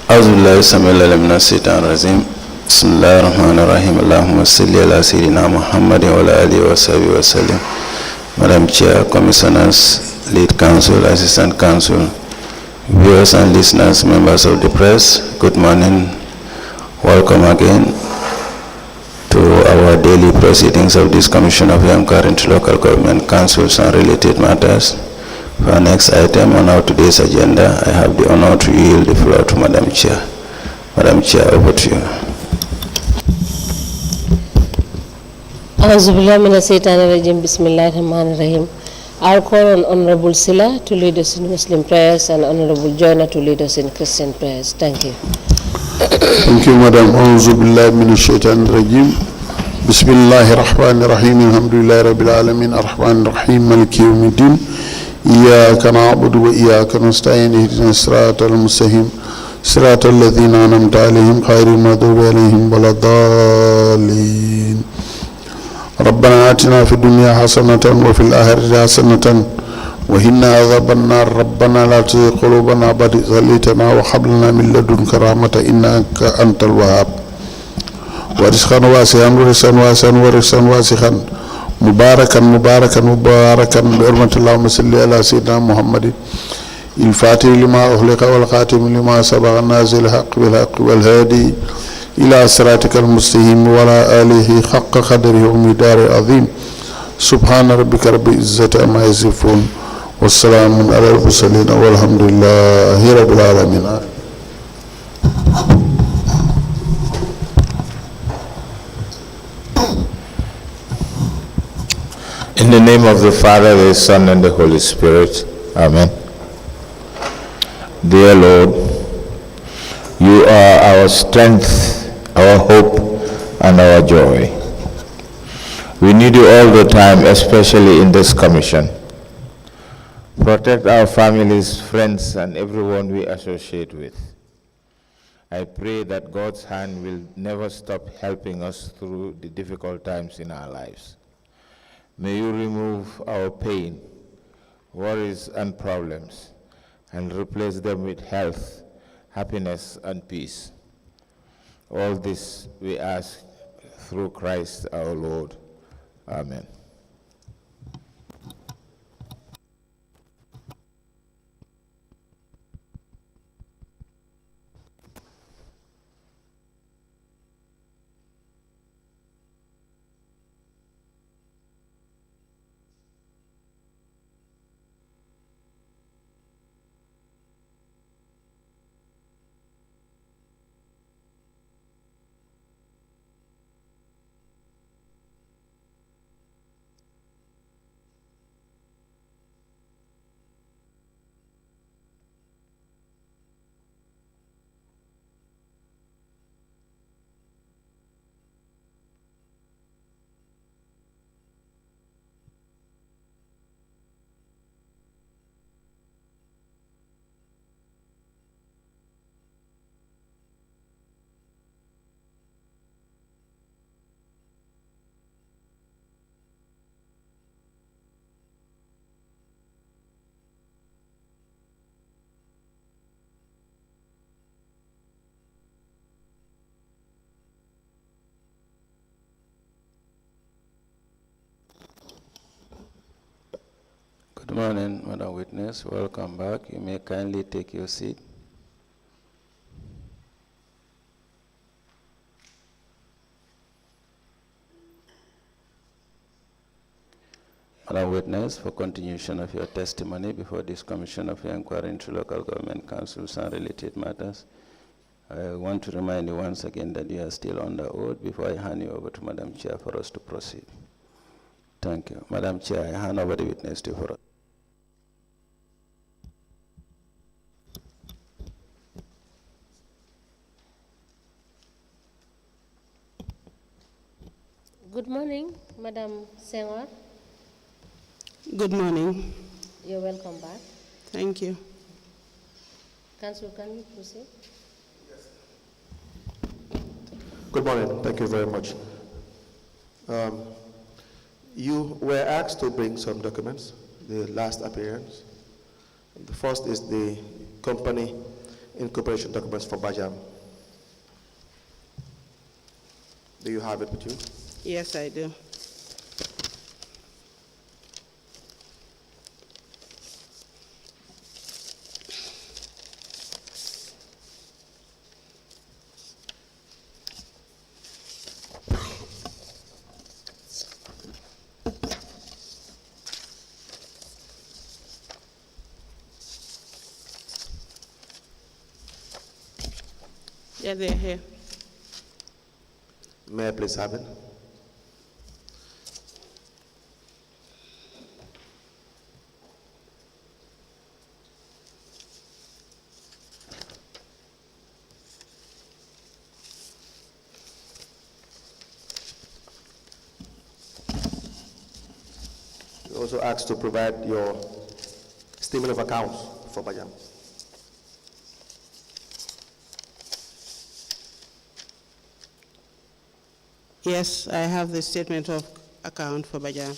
أعوذ بالله السميع العليم من الشيطان الرجيم بسم الله الرحمن الرحيم اللهم صل على سيدنا محمد وعلى آله وصحبه وسلم. Madam Chair, Commissioners, Lead Counsel, Assistant Counsel, viewers and listeners, members of the press, good morning. Welcome again to our daily proceedings of this Commission of Inquiry into Local Government Councils and related matters. For our next item on our today's agenda, I have the honor to yield the floor to Madam Chair. Madam Chair, over to you. Bismillahirrahmanirrahim. I'll call on Honorable Sila to lead us in Muslim prayers and Honorable Joyner to lead us in Christian prayers. Thank you. Thank you, Madam. A'udhu billahi minash shaitanir rajim. Bismillahir rahmanir rahim. Alhamdulillahi rabbil alamin. Ar-rahmanir rahim. Maliki yawmiddin. Iyyaka na'budu wa iyyaka nasta'in. Ihdinas siratal mustaqim. Siratal ladzina an'amta 'alaihim ghayril maghdubi 'alaihim waladdallin. ربنا آتنا في الدنيا حسنة وفي الآخرة حسنة وقنا عذاب النار ربنا لا تزغ قلوبنا بعد إذ هديتنا وهب لنا من لدنك رحمة إنك أنت الوهاب ورزقا واسعا ورزقا واسعا مباركا بحرمة اللهم صل على سيدنا محمد الفاتح لما أغلق والخاتم لما سبق النازل الحق بالحق والهادي إلى صراطك المستقيم وعلى آله حق قدره ومقداره العظيم سبحان ربك رب العزة عما يصفون والسلام على المرسلين والحمد لله رب العالمين. In the name of the Father, the Son, and the Holy Spirit. Amen. Dear Lord, you are our strength, our hope, and our joy. We need you all the time, especially in this commission. Protect our families, friends, and everyone we associate with. I pray that God's hand will never stop helping us through the difficult times in our lives. May you remove our pain, worries, and problems, and replace them with health, happiness, and peace. All this we ask through Christ our Lord. Amen. Good morning, Madam Witness. Welcome back. You may kindly take your seat. Madam Witness, for continuation of your testimony before this Commission of Inquiry into Local Government Councils and related matters, I want to remind you once again that you are still under oath before I hand you over to Madam Chair for us to proceed. Thank you. Madam Chair, I hand over the witness to you for us. Good morning, Madam Senghore. Good morning. You're welcome back. Thank you. Council, can you proceed? Yes. Good morning. Thank you very much. You were asked to bring some documents, the last appearance. The first is the company incorporation documents for Bajam. Do you have it with you? Yes, I do. Yeah, they're here. May I please have it? You also asked to provide your statement of accounts for Bajam. Yes, I have the statement of account for Bajam.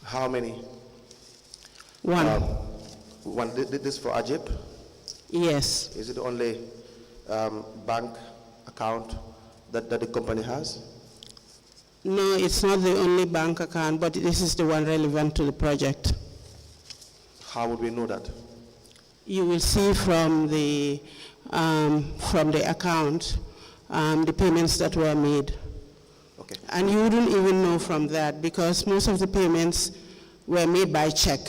How many? One. One. This for Ajib? Yes. Is it only bank account that the company has? No, it's not the only bank account, but this is the one relevant to the project. How would we know that? You will see from the account the payments that were made. Okay. And you wouldn't even know from that because most of the payments were made by check.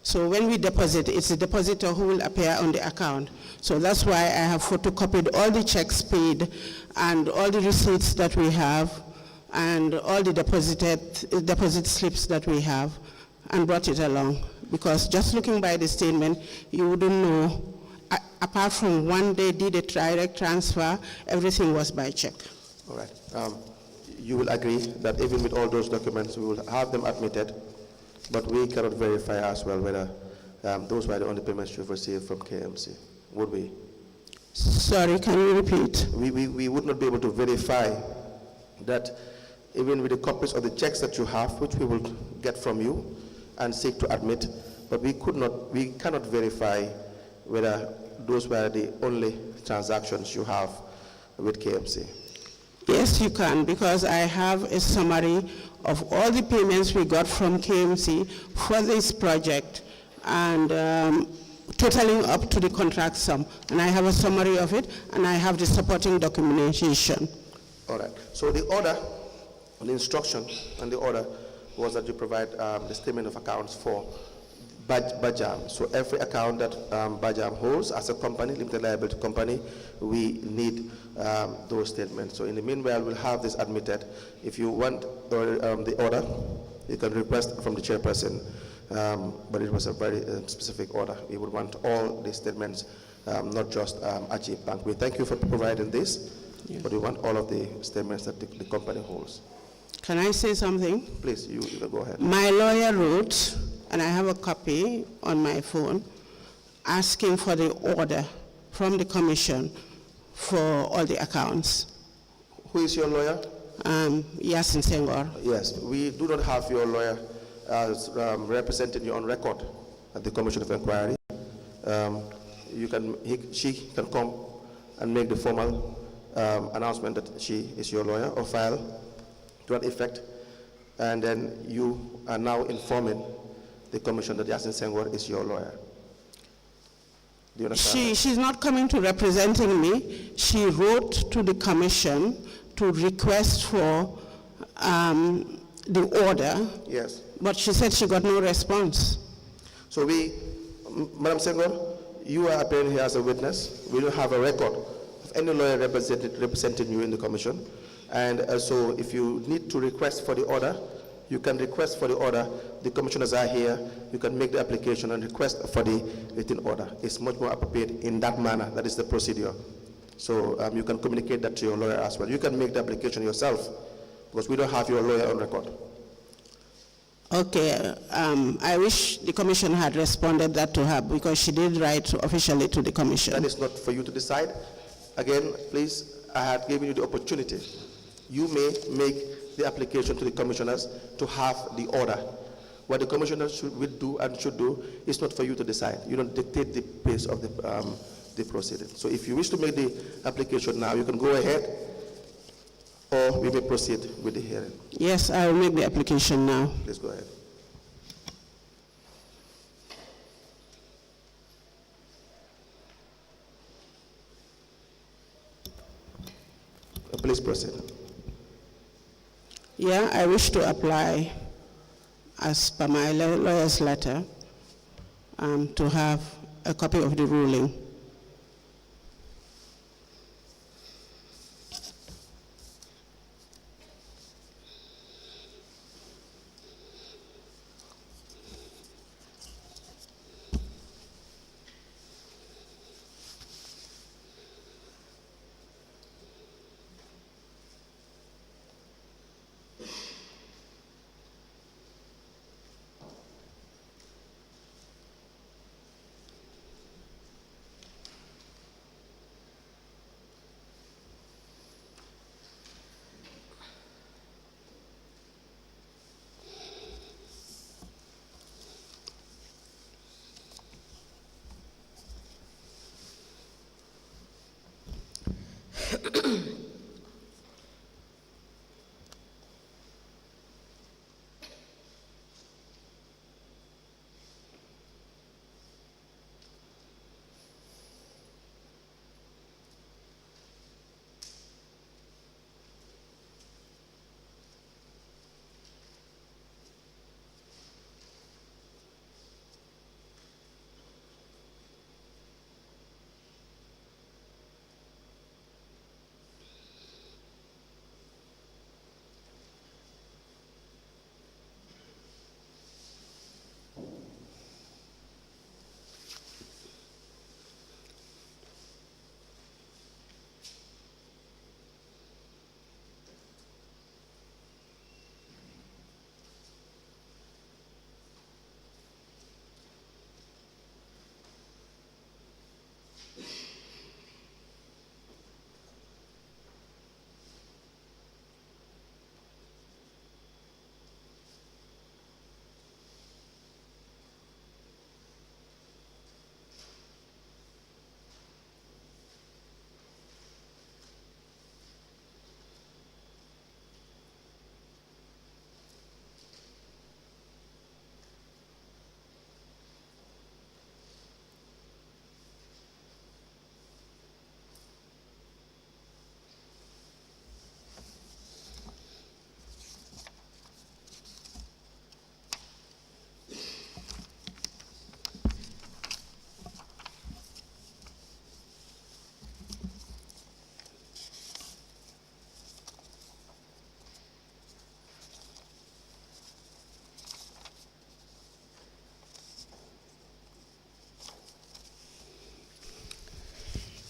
So when we deposit, it's the depositor who will appear on the account. So that's why I have photocopied all the checks paid and all the receipts that we have and all the deposit slips that we have and brought it along. Because just looking by the statement, you wouldn't know. Apart from one day did a direct transfer, everything was by check. All right. You will agree that even with all those documents, we will have them admitted, but we cannot verify as well whether those were the only payments you've received from k.M.C. Would we? Sorry, can you repeat? We would not be able to verify that even with the copies of the checks that you have, which we will get from you and seek to admit, but we cannot verify whether those were the only transactions you have with k.M.C. Yes, you can, because I have a summary of all the payments we got from k.M.C. for this project and totaling up to the contract sum. And I have a summary of it, and I have the supporting documentation. All right. So the order, the instruction and the order was that you provide the statement of accounts for Bajam. So every account that Bajam holds as a company, limited liability company, we need those statements. So in the meanwhile, we'll have this admitted. If you want the order, you can request from the chairperson, but it was a very specific order. We would want all the statements, not just Ajib Bank. We thank you for providing this, but we want all of the statements that the company holds. Can I say something? Please, you can go ahead. My lawyer wrote, and I have a copy on my phone, asking for the order from the commission for all the accounts. Who is your lawyer? Yes, in Senghore. Yes, we do not have your lawyer as representing you on record at the Commission of Inquiry. She can come and make the formal announcement that she is your lawyer or file to that effect, and then you are now informing the commission that Yasin Senghore is your lawyer. Do you understand? She's not coming to representing me. She wrote to the commission to request for the order. Yes. But she said she got no response. So Madam Senghore, you are appearing here as a witness. We don't have a record of any lawyer representing you in the commission. And so if you need to request for the order, you can request for the order. The commissioners are here. You can make the application and request for the written order. It's much more appropriate in that manner. That is the procedure. So you can communicate that to your lawyer as well. You can make the application yourself because we don't have your lawyer on record. Okay, I wish the commission had responded that to her because she did write officially to the commission. That is not for you to decide. Again, please, I had given you the opportunity. You may make the application to the commissioners to have the order. What the commissioners will do and should do is not for you to decide. You don't dictate the pace of the proceeding. So if you wish to make the application now, you can go ahead, or we may proceed with the hearing. Yes, I will make the application now. Please go ahead. Please proceed. Yeah, I wish to apply, as per my lawyer's letter, to have a copy of the ruling.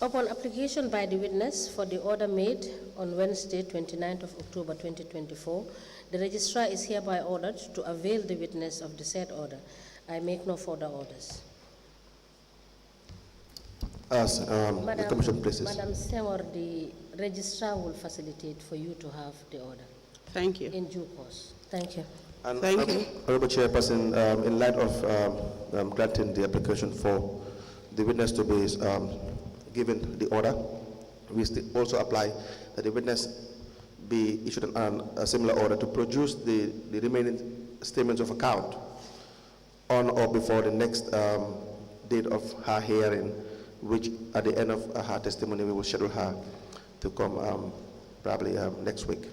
Upon application by the witness for the order made on Wednesday, 29th of October 2024, the registrar is hereby ordered to avail the witness of the said order. I make no further orders. As the commission places. Madam Senghore, the registrar will facilitate for you to have the order. Thank you. In due course. Thank you. And Thank you. Honorable Chairperson, in light of granting the application for the witness to be given the order, we also apply that the witness be issued a similar order to produce the remaining statements of account on or before the next date of her hearing, which at the end of her testimony we will schedule her to come probably next week.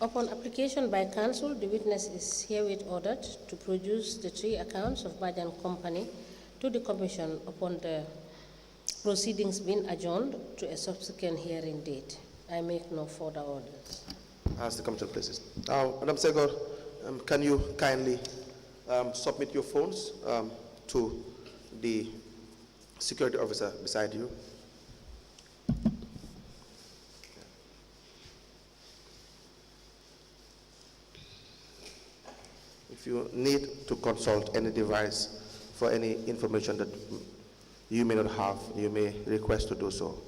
Upon application by council, the witness is herewith ordered to produce the 3 accounts of Bajan Company to the commission upon the proceedings being adjourned to a subsequent hearing date. I make no further orders. As the commission places. Now, Madam Senghore, can you kindly submit your phones to the security officer beside you? If you need to consult any device for any information that you may not have, you may request to do so.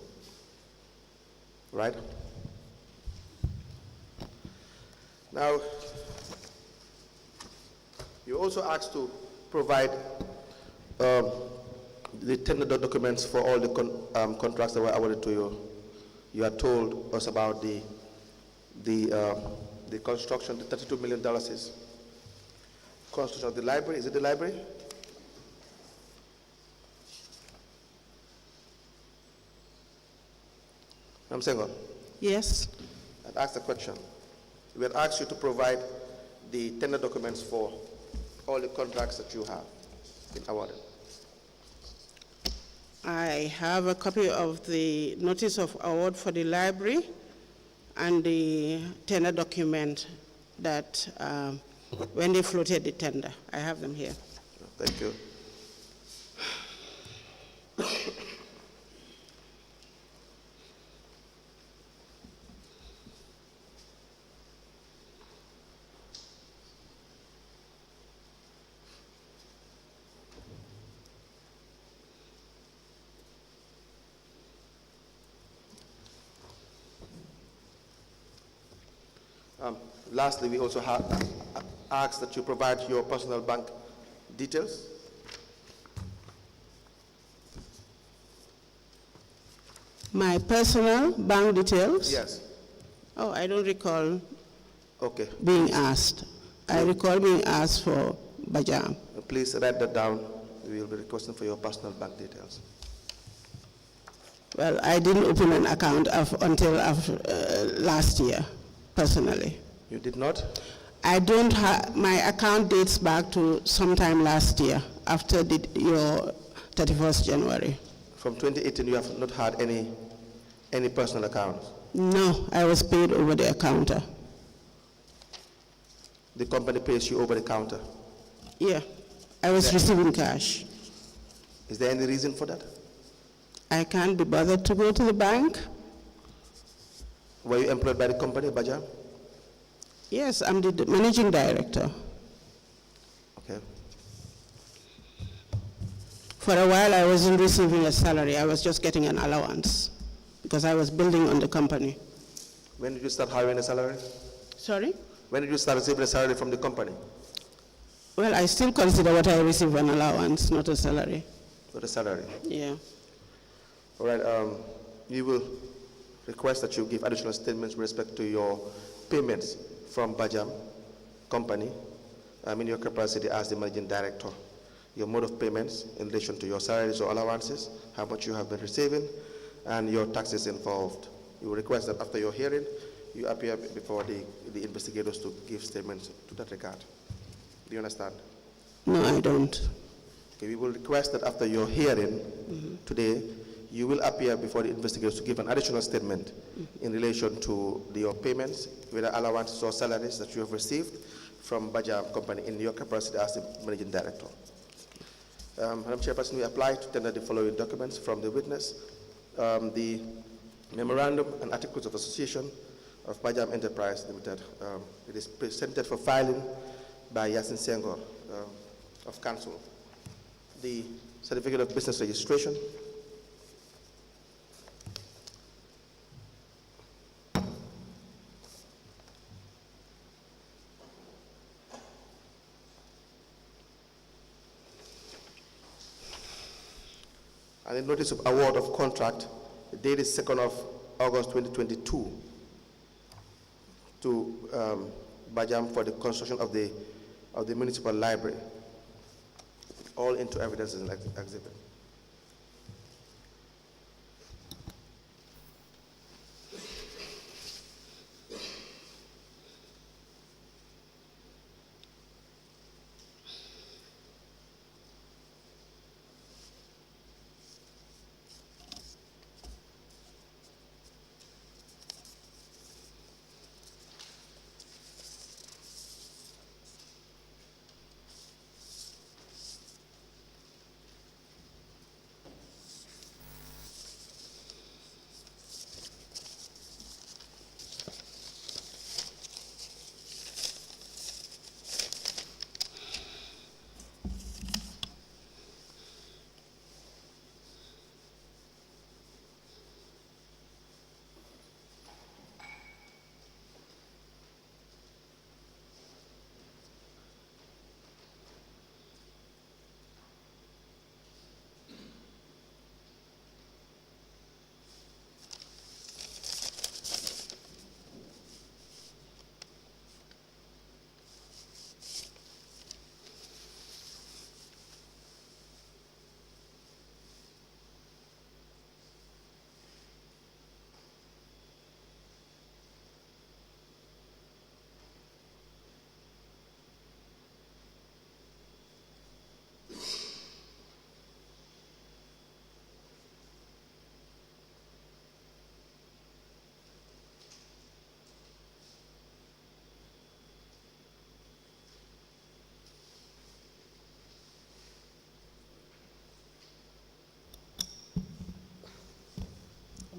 Right? Now, you also asked to provide the tender documents for all the contracts that were awarded to you. You had told us about the construction, the $32 million is construction of the library. Is it the library? I'm saying, Yes. I'd asked the question. We had asked you to provide the tender documents for all the contracts that you have been awarded. I have a copy of the notice of award for the library and the tender document that when they floated the tender. I have them here. Thank you. Lastly, we also have asked that you provide your personal bank details. My personal bank details? Yes. Oh, I don't recall Okay. being asked. I recall being asked for Bajam. Please write that down. We will be requesting for your personal bank details. Well, I didn't open an account until last year, personally. You did not? I don't have, my account dates back to sometime last year, after your 31st January. From 2018, you have not had any personal accounts? No, I was paid over the counter. The company pays you over the counter? Yeah, I was receiving cash. Is there any reason for that? I can't be bothered to go to the bank. Were you employed by the company, Bajam? Yes, I'm the managing director. Okay. For a while, I wasn't receiving a salary. I was just getting an allowance because I was building on the company. When did you start having a salary? Sorry? When did you start receiving a salary from the company? Well, I still consider what I receive an allowance, not a salary. Not a salary? Yeah. All right, we will request that you give additional statements with respect to your payments from Bajam Company in your capacity as the managing director. Your mode of payments in relation to your salaries or allowances, how much you have been receiving, and your taxes involved. We will request that after your hearing, you appear before the investigators to give statements to that regard. Do you understand? No, I don't. Okay, we will request that after your hearing today, you will appear before the investigators to give an additional statement in relation to your payments, whether allowances or salaries that you have received from Bajam Company in your capacity as the managing director. Madam Chairperson, we apply to tender the following documents from the witness. The memorandum and articles of association of Bajam Enterprise Limited. It is presented for filing by Senghore of Council. The certificate of business registration. And the notice of award of contract, the date is 2nd of August 2022 to Bajam for the construction of the municipal library. All into evidence in exhibit.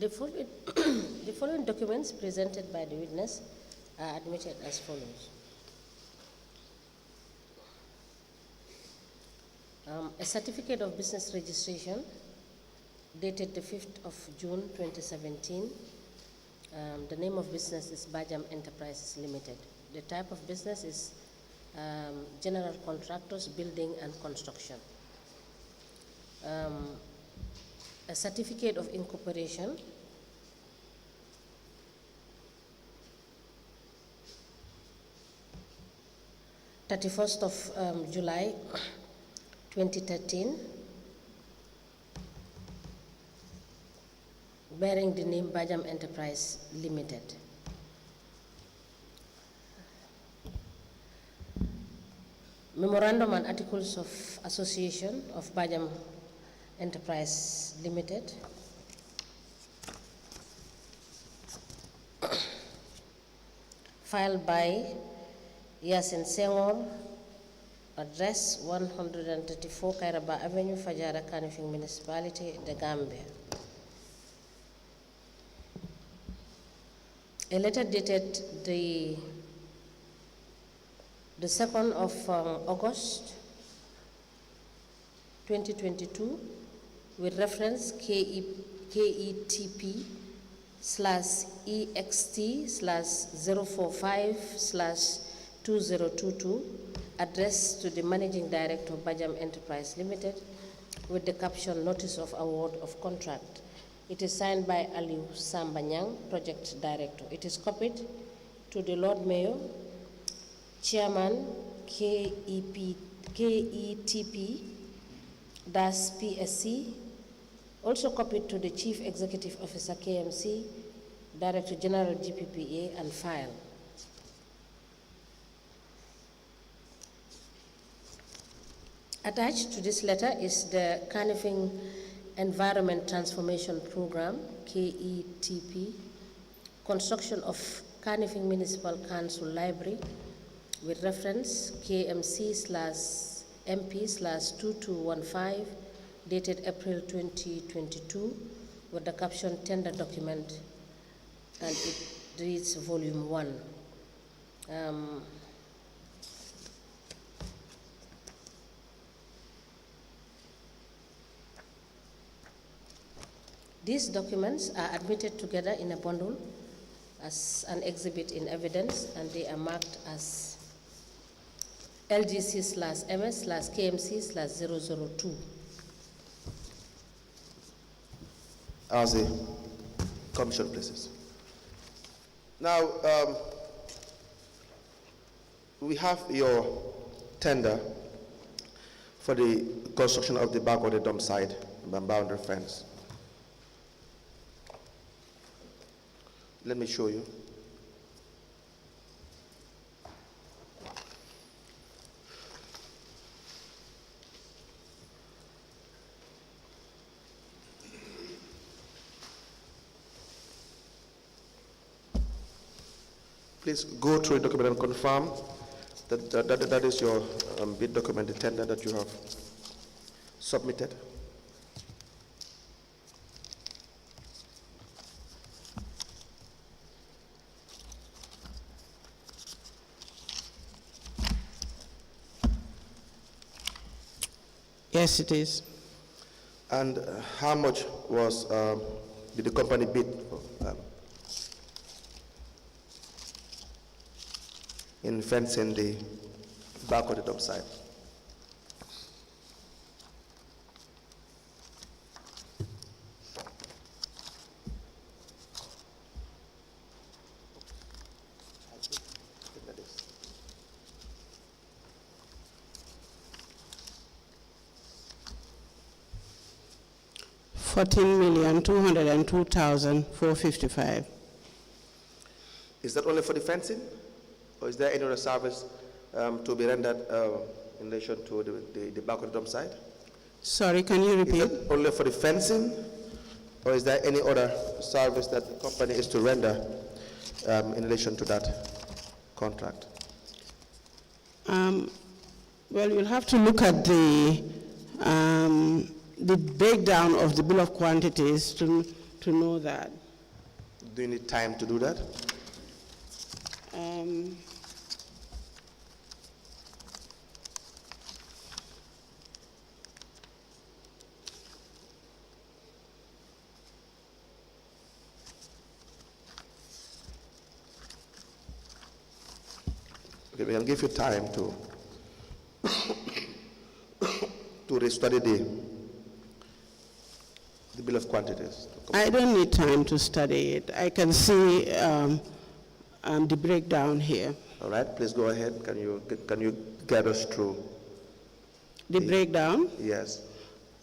The following, the following documents presented by the witness are admitted as follows. A certificate of business registration dated the 5th of June 2017. The name of business is Bajam Enterprises Limited. The type of business is general contractors, building and construction. A certificate of incorporation, July 2013, bearing the name Bajam Enterprise Limited. Memorandum and Articles of Association of Bajam Enterprise Limited. Filed by Senghore, address 134 Kairaba Avenue, Fajara, Kanifing Municipality, The Gambia. A letter dated the 2nd of August 2022 with reference KETP/EXT/045/2022 addressed to the Managing Director of Bajam Enterprise Limited with the caption Notice of Award of Contract. It is signed by Aliu Sambanyang, Project Director. It is copied to the Lord Mayor, Chairman KETP-PSC, also copied to the Chief Executive Officer k.M.C, Director General GPPA, and file. Attached to this letter is the Kanifing Environment Transformation Program, KETP, construction of Kanifing Municipal Council Library with reference KMC/MP/2215 dated April 2022 with the caption Tender Document, and it reads Volume 1. These documents are admitted together in a bundle as an exhibit in evidence, and they are marked as LGC/MS/KMC/002. As the commission places. Now, we have your tender for the construction of the back of the dump site, boundary fence. Let me show you. Please go through the document and confirm that is your bid document, the tender that you have submitted. Yes, it is. And how much was did the company bid for, in fencing the back of the dump site? $14,202,455. Is that only for the fencing, or is there any other service to be rendered in relation to the back of the dump site? Sorry, can you repeat? Is that only for the fencing, or is there any other service that the company is to render in relation to that contract? Well, you'll have to look at the breakdown of the bill of quantities to to know that. Do you need time to do that? Okay, we can give you time to to restudy the bill of quantities. I don't need time to study it. I can see the breakdown here. All right, please go ahead. Can you guide us through The breakdown? Yes.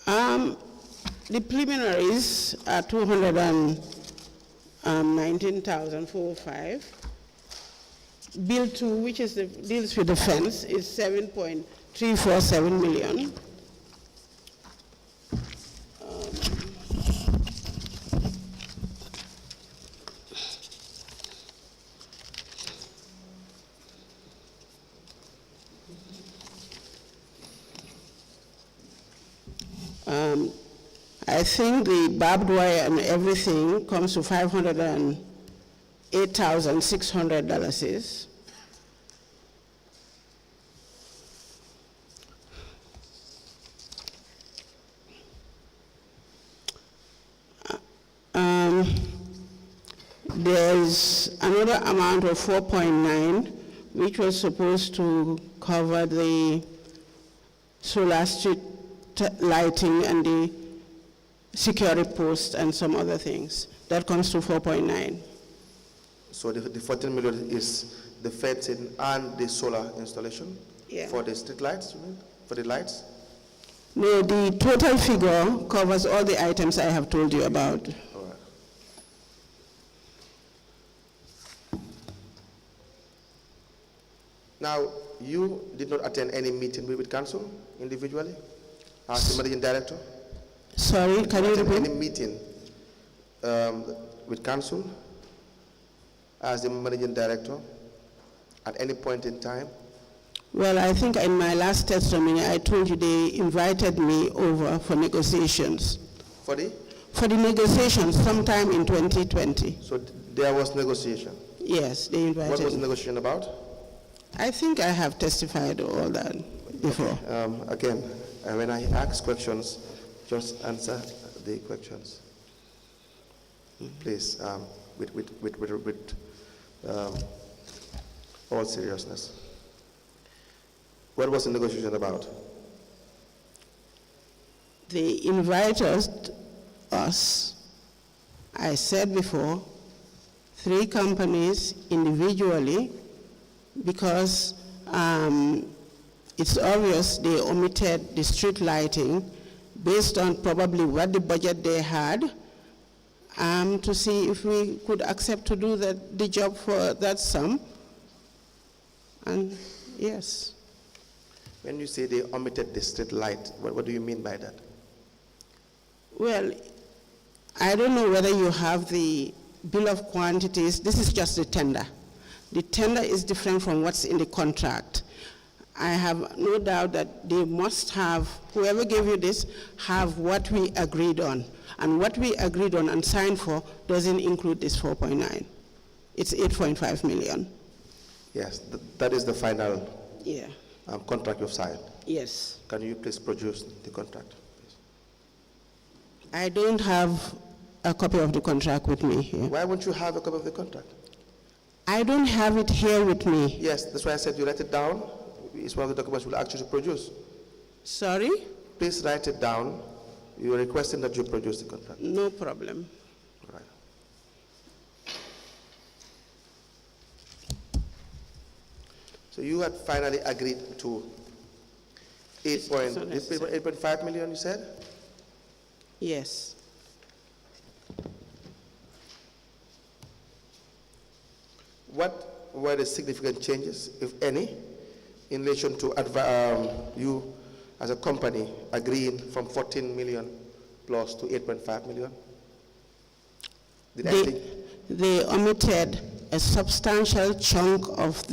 The preliminaries are 219,405. Bill 2, which is deals with the fence, is 7.347 million. I think the barbed wire and everything comes to $508,600. There's another amount of 4.9, which was supposed to cover the solar street lighting and the security post and some other things. That comes to 4.9. So the 14 million is the fencing and the solar installation? Yeah. For the street lights, you mean? For the lights? No, the total figure covers all the items I have told you about. All right. Now, you did not attend any meeting with council individually as the managing director? Sorry, can you repeat? Any meeting with council as the managing director at any point in time? Well, I think in my last testimony, I told you they invited me over for negotiations. For the? For the negotiations sometime in 2020. So there was negotiation? Yes, they invited What was the me. negotiation about? I think I have testified all that before. Again, when I ask questions, just answer the questions. Please, with all seriousness. What was the negotiation about? They invited us, I said before, 3 companies individually, because it's obvious they omitted the street lighting based on probably what the budget they had, to see if we could accept to do the job for that sum. And yes. When you say they omitted the street light, what do you mean by that? Well, I don't know whether you have the bill of quantities. This is just the tender. The tender is different from what's in the contract. I have no doubt that they must have, whoever gave you this, have what we agreed on. And what we agreed on and signed for doesn't include this 4.9. It's 8.5 million. Yes, that is the final contract you've signed. Yes. Can you please produce the contract? Please? I don't have a copy of the contract with me here. Why won't you have a copy of the contract? I don't have it here with me. Yes, that's why I said you write it down. It's one of the documents we'll actually produce. Sorry? Please write it down. You are requesting that you produce the contract. No problem. All right. So you had finally agreed to 8.5 million, you said? Yes. What were the significant changes, if any, in relation to you as a company agreeing from 14 million plus to 8.5 million? They omitted a substantial chunk of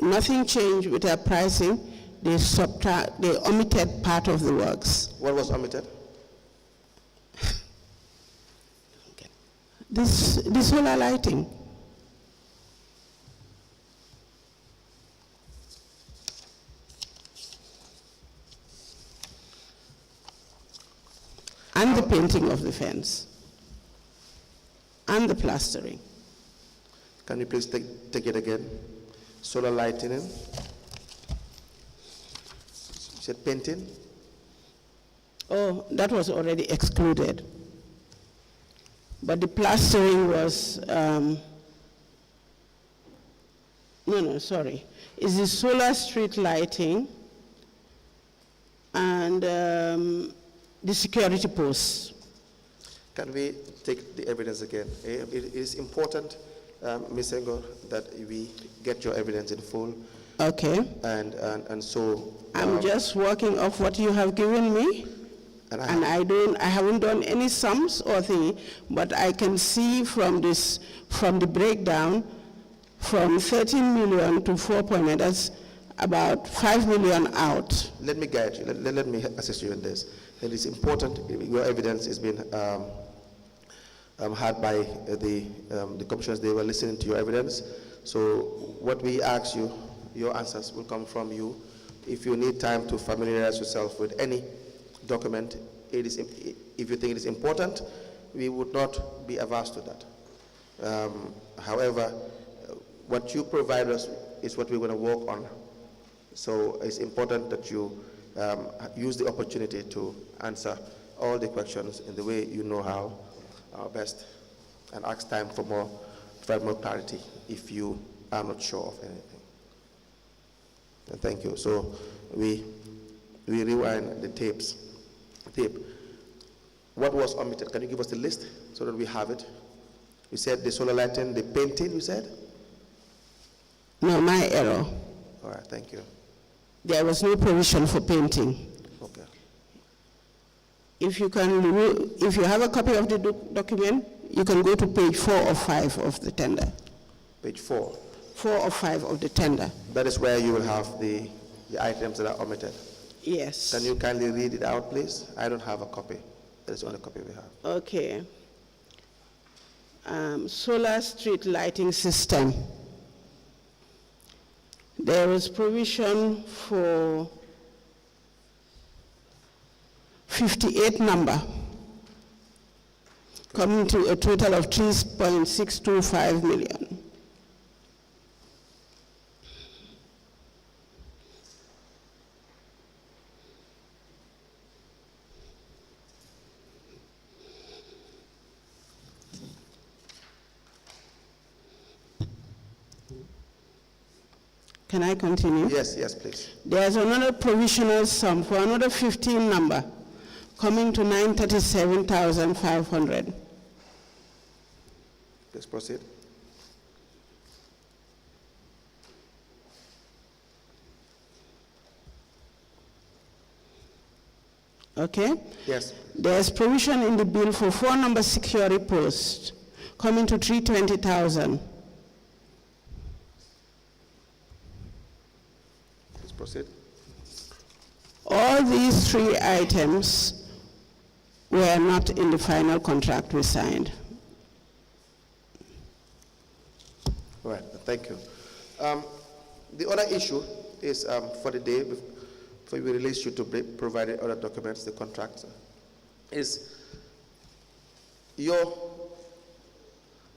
nothing changed with their pricing. They omitted part of the works. What was omitted? The solar lighting. And the painting of the fence. And the plastering. Can you please take it again? Solar lighting. You said painting? Oh, that was already excluded. But the plastering was, sorry. It's the solar street lighting and the security posts. Can we take the evidence again? It is important, Ms. Senghore, that we get your evidence in full. Okay. And so I'm just working off what you have given me. And I haven't done any sums or thing, but I can see from the breakdown, from 13 million to 4.8, that's about 5 million out. Let me guide you. Let me assist you in this. It is important. Your evidence has been had by the commissioners. They were listening to your evidence. So what we ask you, your answers will come from you. If you need time to familiarize yourself with any document, if you think it is important, we would not be averse to that. However, what you provide us is what we're going to work on. So it's important that you use the opportunity to answer all the questions in the way you know how best, and ask time for provide more clarity if you are not sure of anything. And thank you. So we rewind the tape. What was omitted? Can you give us the list so that we have it? You said the solar lighting, the painting, you said? No, my error. All right, thank you. There was no provision for painting. Okay. If you have a copy of the document, you can go to page 4 or 5 of the tender. Page 4? 4 or 5 of the tender. That is where you will have the items that are omitted. Yes. Can you kindly read it out, please? I don't have a copy. That is the only copy we have. Okay. Solar street lighting system. There is provision for 58 number, coming to a total of 3.625 million. Can I continue? Yes, please. There's another provisional sum for another 15 number, coming to 937,500. Please proceed. Okay? Yes. There's provision in the bill for 4 number security posts, coming to 320,000. Please proceed. All these 3 items were not in the final contract we signed. All right, thank you. The other issue is for the day, before we release you to provide other documents, the contracts, is your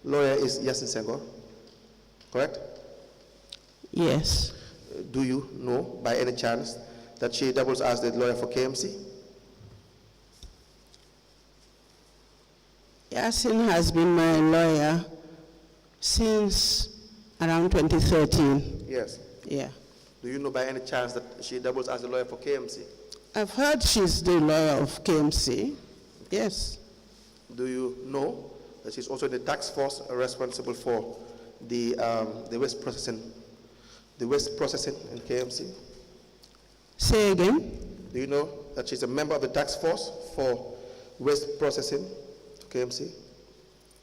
lawyer is Senghore, correct? Yes. Do you know by any chance that she doubles as the lawyer for k.M.C? Yasin has been my lawyer since around 2013. Yes. Yeah. Do you know by any chance that she doubles as the lawyer for k.M.C? I've heard she's the lawyer of k.M.C. Yes. Do you know that she's also in the task force responsible for the waste processing in k.M.C? Say again? Do you know that she's a member of the task force for waste processing to k.M.C?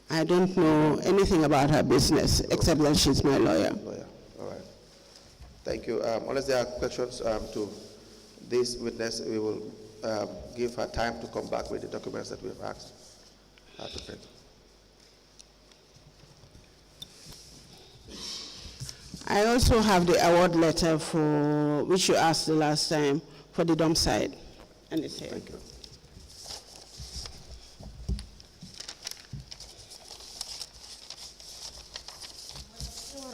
I don't know anything about her business except that she's my lawyer. All right. Thank you. Unless there are questions to this witness, we will give her time to come back with the documents that we have asked her to print. I also have the award letter for which you asked the last time for the dump site, and it's here. Thank you.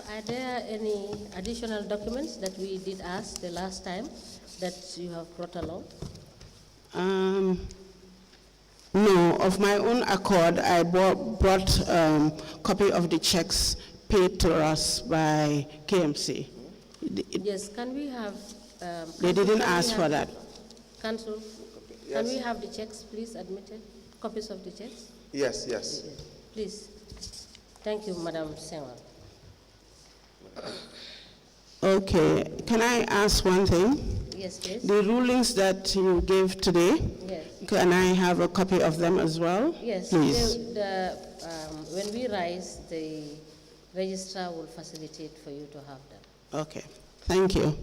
Are there any additional documents that we did ask the last time that you have brought along? No, of my own accord, I brought copy of the checks paid to us by k.M.C. Yes, can we have... They didn't ask for that. Council, Yes. can we have the checks, please, admitted? Copies of the checks? Yes, yes. Please. Thank you, Madam Senghore. Okay, can I ask one thing? Yes, please. The rulings that you gave today, Yes. can I have a copy of them as well? Yes, Please. when we rise, the registrar will facilitate for you to have them. Okay, thank you.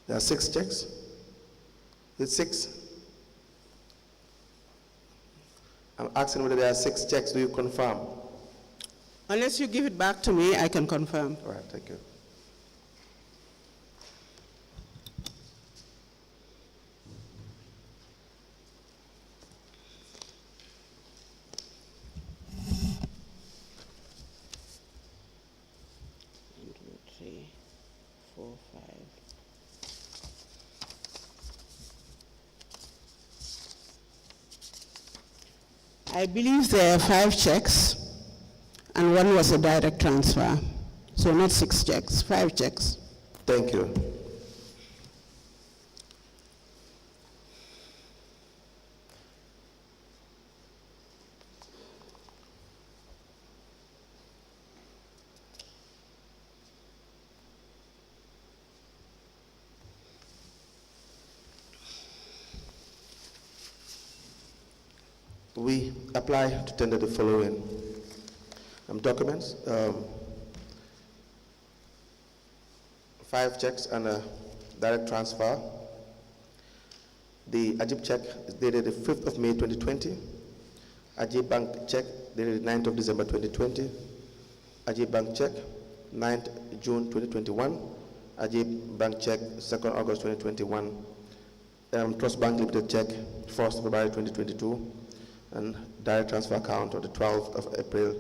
There are 6 checks. It's 6. I'm asking whether there are 6 checks. Do you confirm? Unless you give it back to me, I can confirm. All right, thank you. I believe there are 5 checks, and 1 was a direct transfer. So not 6 checks, 5 checks. Thank you. We apply to tender the following documents, 5 checks and a direct transfer. The Ajib check is dated the 5th of May 2020. Ajib Bank check dated the 9th of December 2020. Ajib Bank check 9th June 2021. Ajib Bank check 2nd August 2021. Trust Bank Limited check 1st February 2022. And direct transfer account of the 12th of April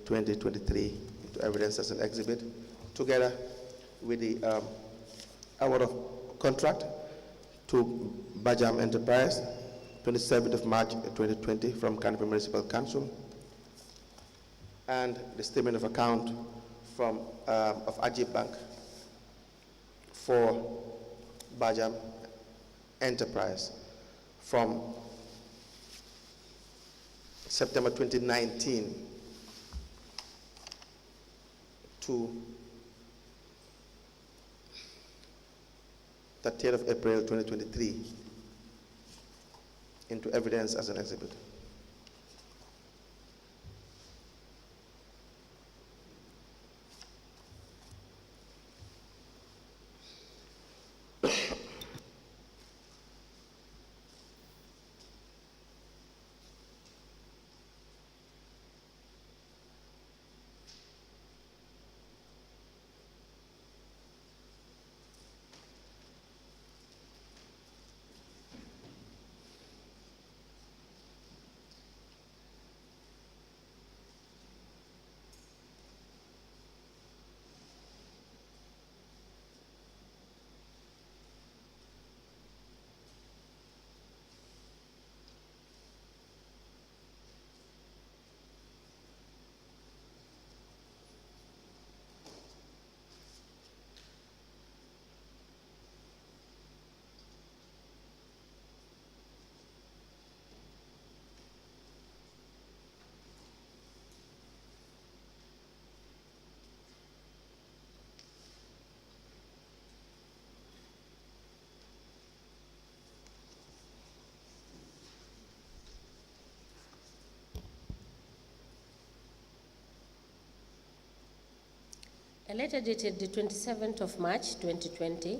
2023 into evidence as an exhibit, together with the award of contract to Bajam Enterprise, 27th of March 2020 from Canopy Municipal Council, and the statement of account from of Ajib Bank for Bajam Enterprise from September 2019 to 30th of April 2023 into evidence as an exhibit. A letter dated the 27th of March 2020,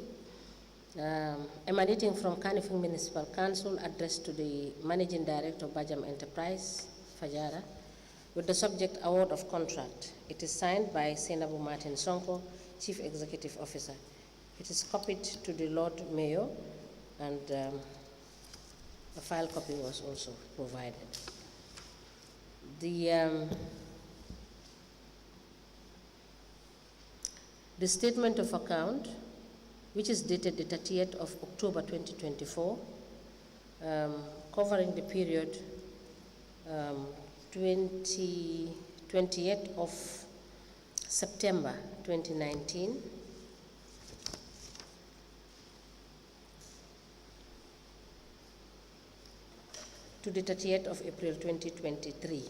emanating from Kanifing Municipal Council, addressed to the Managing Director of Bajam Enterprise, Fajara, with the subject award of contract. It is signed by Senabu Martin Senghore, Chief Executive Officer. It is copied to the Lord Mayor, and a file copy was also provided. The statement of account, which is dated the 30th of October 2024, covering the period 28th of September 2019 to the 30th of April 2023.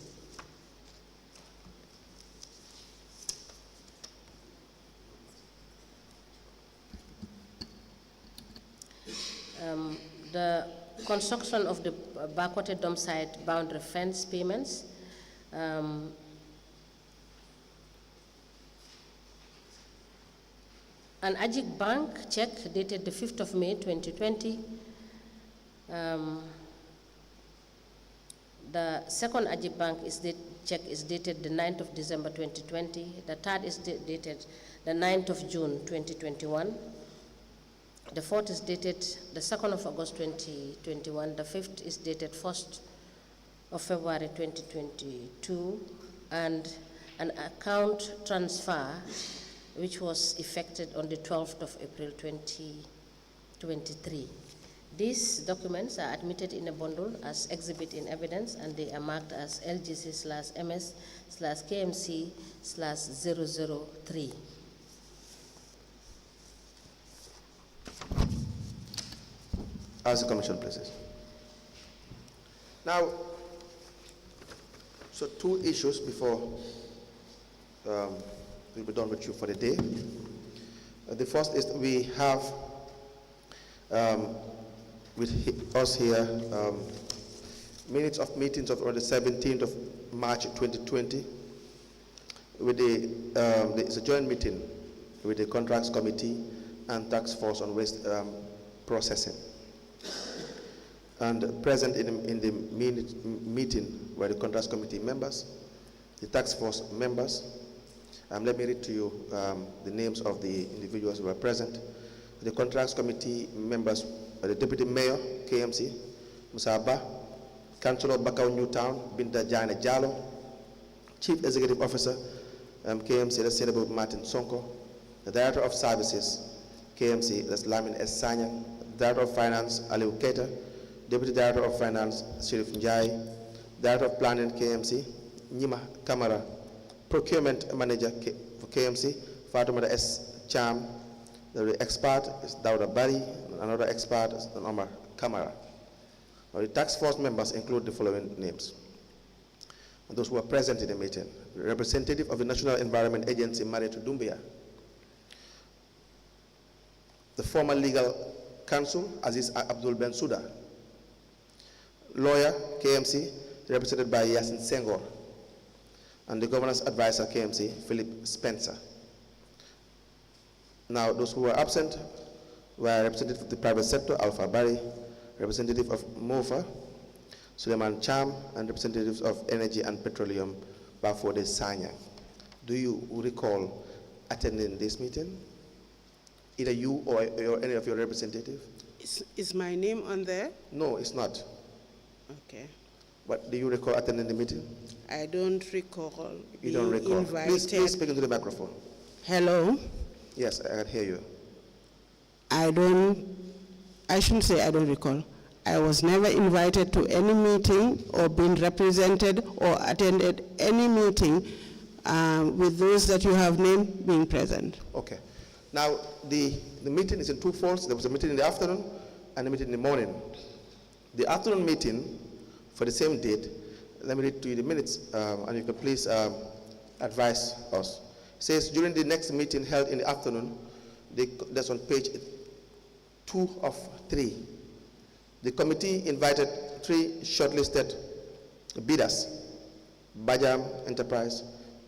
The construction of the backwater dump site boundary fence payments, an Ajik Bank check dated the 5th of May 2020. The second Ajik Bank check is dated the 9th of December 2020. The third is dated the 9th of June 2021. The fourth is dated the 2nd of August 2021. The fifth is dated 1st of February 2022. And an account transfer which was effected on the 12th of April 2023. These documents are admitted in a bundle as exhibit in evidence, and they are marked as LGC/MS/KMC/003. As the Commission places. Now, so two issues before we'll be done with you for the day. The first is we have with us here minutes of meetings of on the 17th of March 2020 with it's a joint meeting with the Contracts Committee and Task Force on Waste Processing. And present in the meeting were the Contracts Committee members, the Task Force members. Let me read to you the names of the individuals who were present. The Contracts Committee members were the Deputy Mayor, k.M.C, Musa Abba, Councillor Bakau Newtown, Binta Jane Jalo, Chief Executive Officer, k.M.C, that's Senabu Martin Senghore, the Director of Services, k.M.C, that's Lamin S. Sanyang, Director of Finance, Aliu Keita, Deputy Director of Finance, Sheriff Njie, Director of Planning, k.M.C, Nima Kamara, Procurement Manager for k.M.C, Fatumata S. Cham. The expert is Dauda Bari, another expert is Omar Kamara. Now, the task force members include the following names. And those who are present in the meeting: the representative of the National Environment Agency, Marrie Dumbia, the former legal counsel, Aziz Abdul Ben Suda, lawyer, k.m.c, represented by Yasin Senghore, and the governance advisor, k.m.c, Philip Spencer. Now, those who were absent were representative of the private sector, Alpha Bari, representative of MOFA, Suleiman Cham, and representatives of Energy and Petroleum, Bafode Sanyang. Do you recall attending this meeting? Either you or any of your representatives? Is my name on there? No, it's not. Okay. But do you recall attending the meeting? I don't recall. You don't recall? Invited. Please speak into the microphone. Hello? Yes, I can hear you. I shouldn't say I don't recall. I was never invited to any meeting or been represented or attended any meeting with those that you have named being present. Okay. Now, the meeting is in two folds. There was a meeting in the afternoon and a meeting in the morning. The afternoon meeting for the same date, let me read to you the minutes, and you can please advise us. It says, during the next meeting held in the afternoon, that's on page 2 of 3. The committee invited 3 shortlisted bidders: Bajam Enterprise,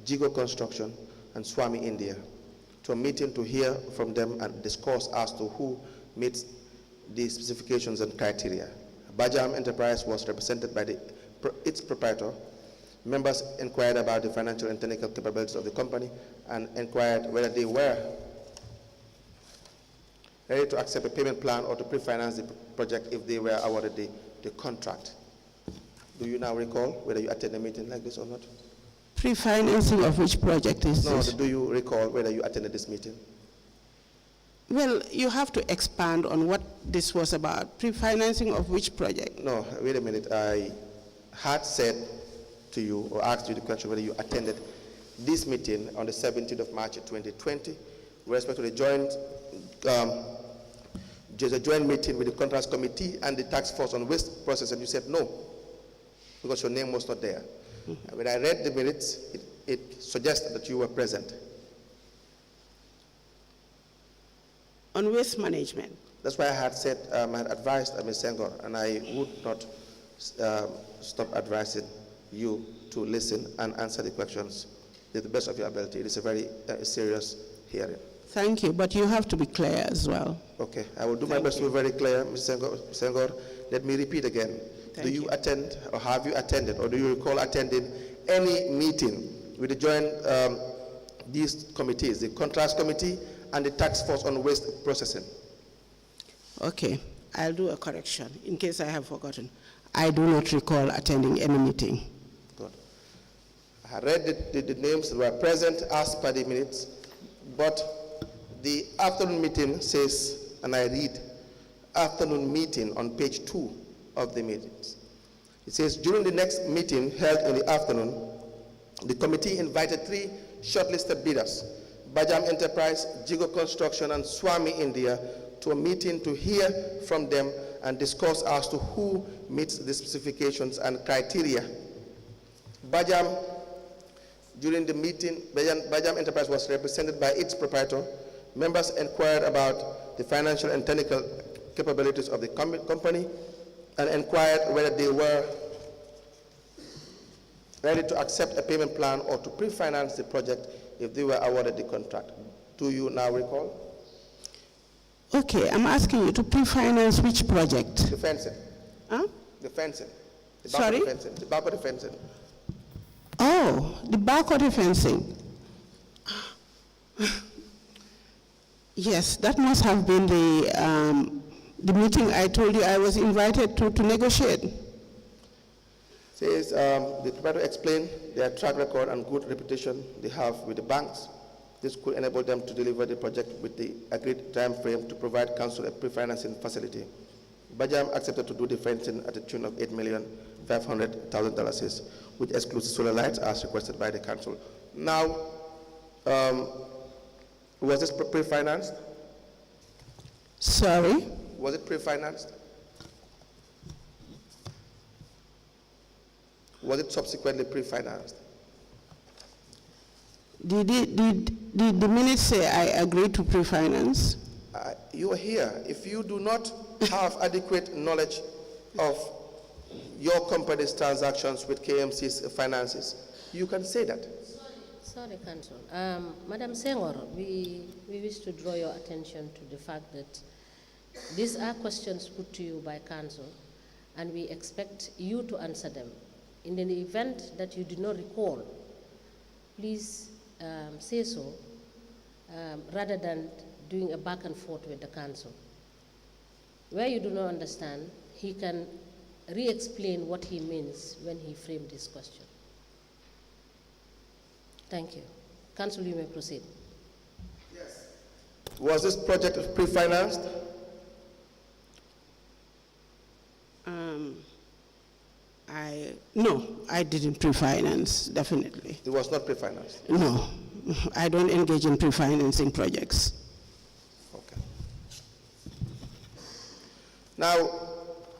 Jigo Construction, and Swami India. to a meeting to hear from them and discuss as to who meets the specifications and criteria. Bajam Enterprise was represented by its proprietor. Members inquired about the financial and technical capabilities of the company and inquired whether they were ready to accept a payment plan or to pre-finance the project if they were awarded the contract. Do you now recall whether you attended a meeting like this or not? Pre-financing of which project is this? No, do you recall whether you attended this meeting? Well, you have to expand on what this was about. Pre-financing of which project? No, wait a minute. I had said to you or asked you the question whether you attended this meeting on the 17th of March 2020 with respect to the joint meeting with the Contracts Committee and the Task Force on Waste Process, and you said no, because your name was not there. Mm-hmm. When I read the minutes, it suggested that you were present. On waste management? That's why I had said, I had advised Ms. Senghore, and I would not stop advising you to listen and answer the questions to the best of your ability. It is a very serious hearing. Thank you, but you have to be clear as well. Okay, I will do my best to be very clear, Ms. Senghore. Let me repeat again. Do you attend, or have you attended, or do you recall attending any meeting with the joint, these committees, the Contracts Committee and the Task Force on Waste Processing? Okay, I'll do a correction in case I have forgotten. I do not recall attending any meeting. Good. I read the names that were present as per the minutes, but the afternoon meeting says, and I read afternoon meeting on page 2 of the meetings. It says, during the next meeting held in the afternoon, the committee invited 3 shortlisted bidders, Bajam Enterprise, Jigo Construction, and Swami India, to a meeting to hear from them and discuss as to who meets the specifications and criteria. Bajam, during the meeting, Bajam Enterprise was represented by its proprietor. Members inquired about the financial and technical capabilities of the company and inquired whether they were ready to accept a payment plan or to pre-finance the project if they were awarded the contract. Do you now recall? Okay, I'm asking you to pre-finance which project? The fencing. Huh? The fencing. The back Sorry? of the fencing. The back of the fencing. Oh, the back of the fencing. Yes, that must have been the meeting I told you I was invited to negotiate. Says the proprietor explained their track record and good reputation they have with the banks. This could enable them to deliver the project with the agreed time frame to provide council a pre-financing facility. Bajam accepted to do the fencing at a tune of $8,500,000, which excludes solar lights as requested by the council. Now, was this pre-financed? Sorry? Was it pre-financed? Was it subsequently pre-financed? Did the minutes say I agreed to pre-finance? You are here. If you do not have adequate knowledge of your company's transactions with k.M.C's finances, you can say that. Sorry, Council. Madam Senghore, we wish to draw your attention to the fact that these are questions put to you by Council, and we expect you to answer them. In the event that you do not recall, please say so, rather than doing a back and forth with the Council. Where you do not understand, he can re-explain what he means when he framed this question. Thank you. Council, you may proceed. Yes. Was this project pre-financed? No, I didn't pre-finance, definitely. It was not pre-financed? No, I don't engage in pre-financing projects. Okay. Now,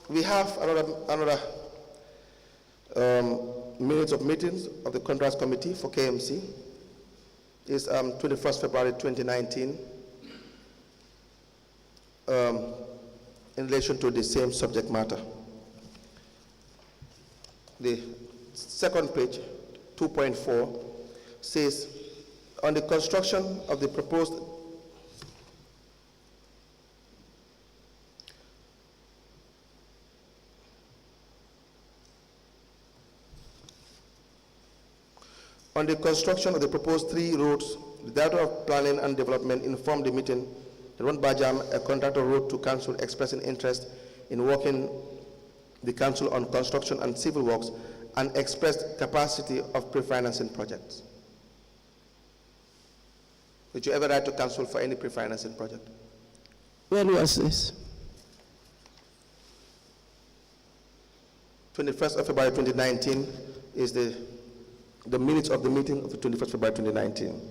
we have another minutes of meetings of the Contracts Committee for k.M.C. It's 21st February 2019 in relation to the same subject matter. The second page, 2.4, says On the construction of the proposed On the construction of the proposed 3 roads, the Director of Planning and Development informed the meeting that one Bajam, a contractor, wrote to Council expressing interest in working the Council on construction and civil works and expressed capacity of pre-financing projects. Did you ever write to Council for any pre-financing project? When was this? 21st of February 2019 is the minutes of the meeting of the 21st February 2019.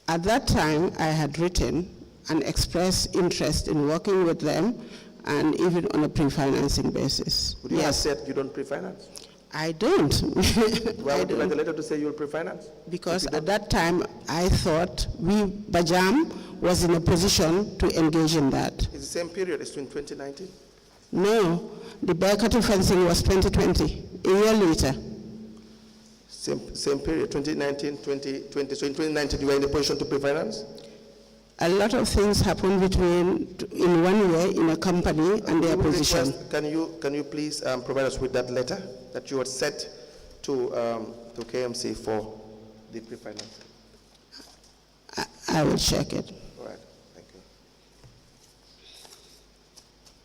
At that time, I had written and expressed interest in working with them and even on a pre-financing basis. Would you have said you don't pre-finance? I don't. Why would you write a letter to say you'll pre-finance? Because at that time, I thought Bajam was in a position to engage in that. It's the same period, it's in 2019? No, the Baikatu fencing was 2020, a year later. Same period, 2019, 2020. So in 2019, you were in a position to pre-finance? A lot of things happened in 1 year in a company and their position. Can you please provide us with that letter that you had sent to k.M.C for the pre-finance? I will check it. All right, thank you.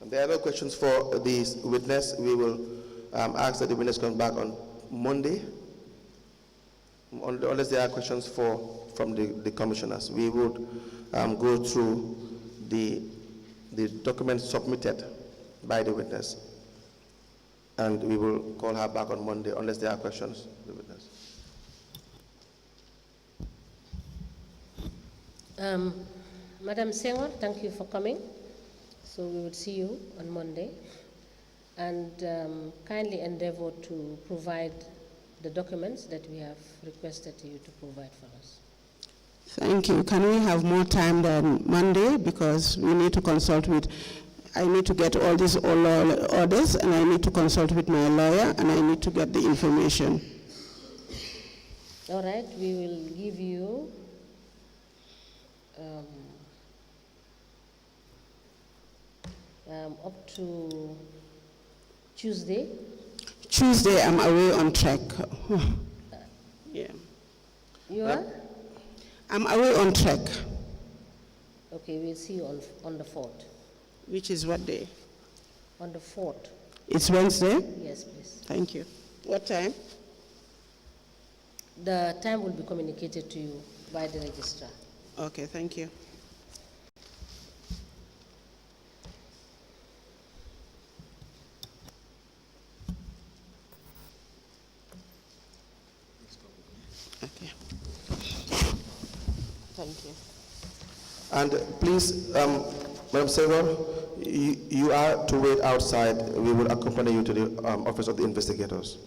And there are no questions for the witness. We will ask that the witness comes back on Monday, unless there are questions from the commissioners. We would go through the documents submitted by the witness, and we will call her back on Monday unless there are questions. The witness. Madam Senghore, thank you for coming. So we will see you on Monday, and kindly endeavor to provide the documents that we have requested you to provide for us. Thank you. Can we have more time than Monday? Because we need to consult with, I need to get all these orders, and I need to consult with my lawyer, and I need to get the information. All right, we will give you up to Tuesday. Tuesday, I'm away on trek. Yeah. You are? I'm away on trek. Okay, we'll see you on the 4th. Which is what day? On the 4th. It's Wednesday? Yes, please. Thank you. What time? The time will be communicated to you by the registrar. Okay, thank you. Okay. Thank you. And please, Madam Senghore, you are to wait outside. We will accompany you to the office of the investigators.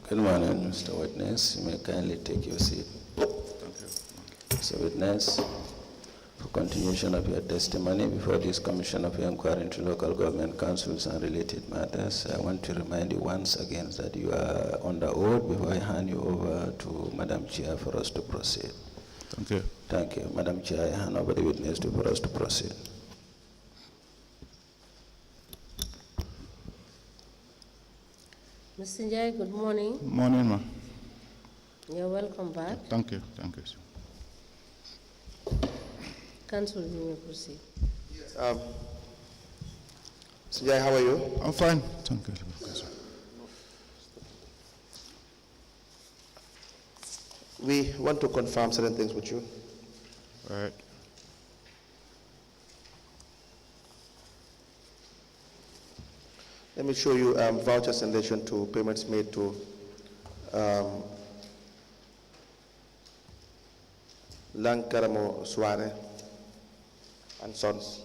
Good morning, Mr. Witness. You may kindly take your seat. Thank you. Mr. Witness, continuation of your testimony before this Commission of Inquiry into Local Government Councils and related matters, I want to remind you once again that you are on the oath before I hand you over to Madam Chair for us to proceed. Thank you. Thank you. Madam Chair, I hand over the witness for us to proceed. Mr. Njie, good morning. Morning, ma. You're welcome back. Thank you. Thank you. Council, you may proceed. Yes. Mr. Njie, how are you? I'm fine. Thank you. We want to confirm certain things with you. All right. Let me show you vouchers in relation to payments made to Lankaramo Suare and Sons.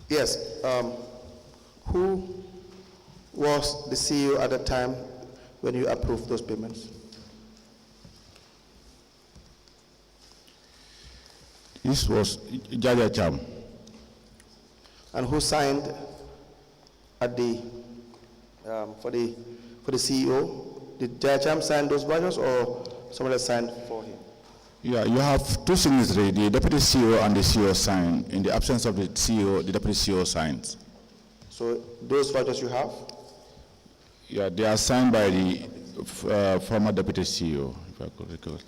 Yes. Who was the CEO at the time when you approved those payments? This was Jaja Cham. And who signed at the for the CEO? Did Jaja Cham sign those vouchers, or someone else signed for him? Yeah, you have two signatories, the deputy CEO and the CEO sign. In the absence of the CEO, the deputy CEO signs. So those vouchers you have? Yeah, they are signed by the former deputy CEO, if I could recall.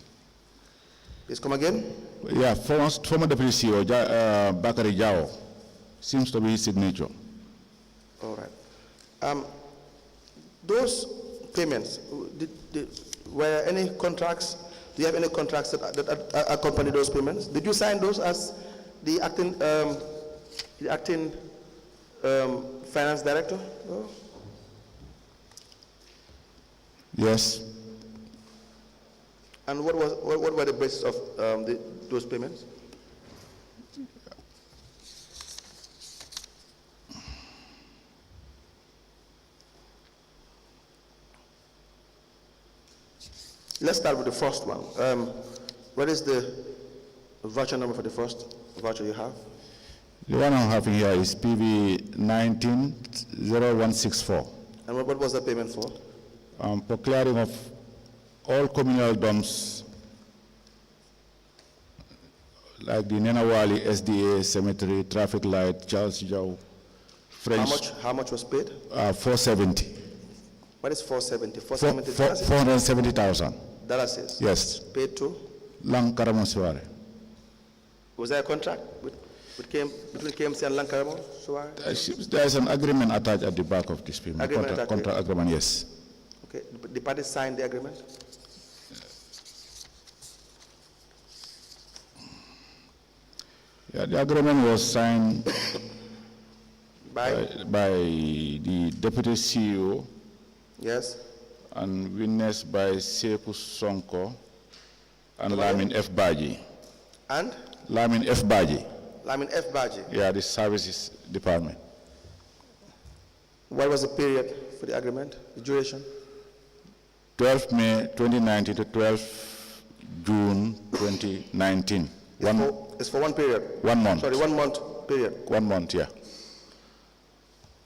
Please come again. Yeah, former deputy CEO, Bakari Jao, seems to be his signature. All right. Those payments, were any contracts? Do you have any contracts that accompany those payments? Did you sign those as the acting finance director? No? Yes. And what were the basis of those payments? Let's start with the first one. What is the voucher number for the first voucher you have? The one I'm having here is PV 190164. And what was the payment for? For clearing of all communal dumps, like the Nenawali SDA Cemetery, traffic light, Charles Jau, French. How much was paid? 470. What is 470? 470,000. Dollars. Yes. Paid to? Lankaramo Suare. Was there a contract between k.M.C and Lankaramo Suare? There is an agreement attached at the back of this payment. Contract agreement, yes. Okay. The parties signed the agreement? Yeah, the agreement was signed by the deputy CEO. Yes. And witnessed by Sepu Sonko and Lamin F. Baji. And? Lamin F. Baji. Lamin F. Baji. Yeah, the services department. What was the period for the agreement, the duration? 12 May 2019 to 12 June 2019. It's for one period? 1 month. Sorry, 1 month period? 1 month, yeah.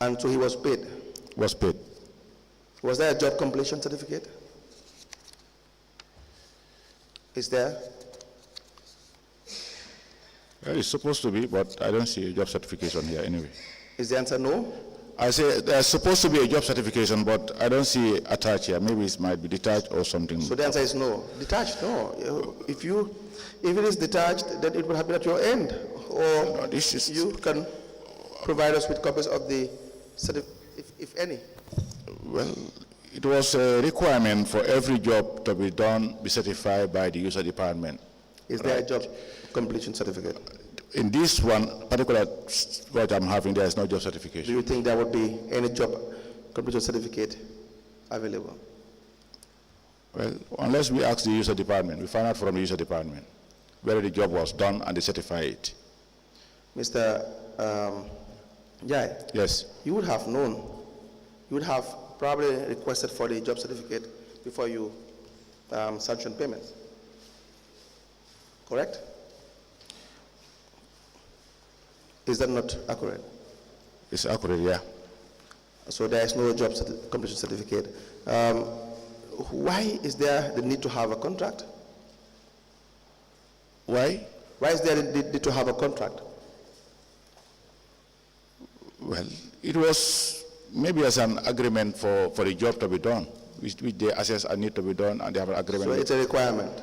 And so he was paid? Was paid. Was there a job completion certificate? Is there? Well, it's supposed to be, but I don't see a job certification here anyway. Is the answer no? I say there's supposed to be a job certification, but I don't see it attached here. Maybe it might be detached or something. So the answer is no. Detached? No. If it is detached, then it will happen at your end. Or no, you can provide us with copies of the certificate, if any. Well, it was a requirement for every job to be done, be certified by the user department. Is there a job completion certificate? In this one particular what I'm having, there is no job certification. Do you think there would be any job completion certificate available? Well, unless we ask the user department, we find out from the user department whether the job was done and they certify it. Mr. Njie, Yes. you would have known, you would have probably requested for the job certificate before you sanction payments. Correct? Is that not accurate? It's accurate, yeah. So there is no job completion certificate. Why is there the need to have a contract? Why? Why is there the need to have a contract? Well, it was maybe as an agreement for the job to be done, which they assess a need to be done, and they have an agreement. So it's a requirement.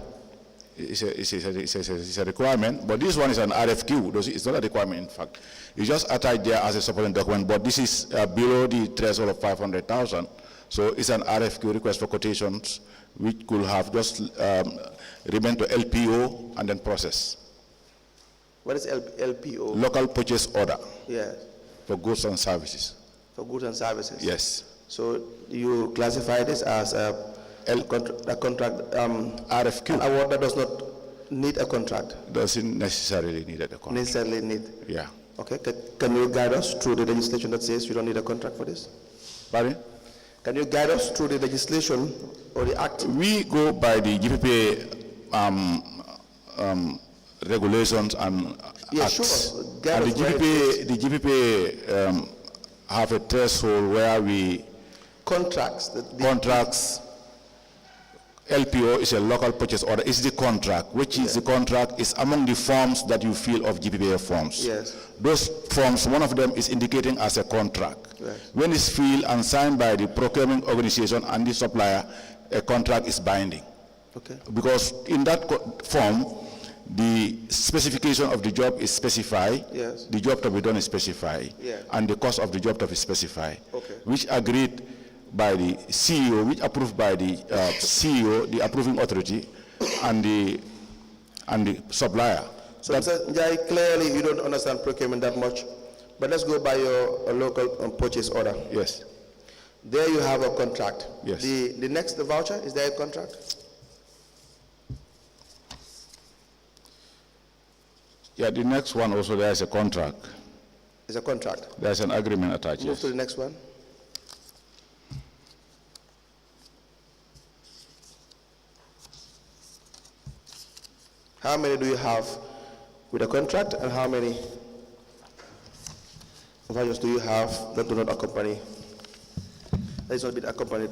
It's a requirement, but this one is an RFQ. It's not a requirement, in fact. It's just attached there as a supporting document, but this is below the threshold of 500,000. So it's an RFQ, request for quotations, which could have just remain to LPO and then process. What is LPO? Local purchase order. Yes. For goods and services. For goods and services. Yes. So you classify this as a contract RFQ. An award that does not need a contract. Doesn't necessarily need a contract. Necessarily need. Yeah. Okay. Can you guide us through the legislation that says you don't need a contract for this? Pardon? Can you guide us through the legislation or the act? We go by the GPPA regulations and acts. Sure. And the GPPA have a threshold where we contracts. LPO is a local purchase order. It's the contract. Which is the contract? Is among the forms that you fill of GPPA forms. Yes. Those forms, one of them is indicating as a contract. Yes. When it's filled and signed by the procurement organization and the supplier, a contract is binding. Okay. Because in that form, the specification of the job is specified. Yes. The job to be done is specified. Yeah. And the cost of the job to be specified. Okay. Which agreed by the CEO, which approved by the CEO, the approving authority, and the supplier. So Mr. Njie, clearly you don't understand procurement that much, but let's go by your local purchase order. Yes. There you have a contract. Yes. The next, the voucher, is there a contract? Yeah, the next one also there is a contract. It's a contract. There's an agreement attached. Move yes. to the next one. How many do you have with a contract, and how many vouchers do you have that do not accompany? That is not been accompanied.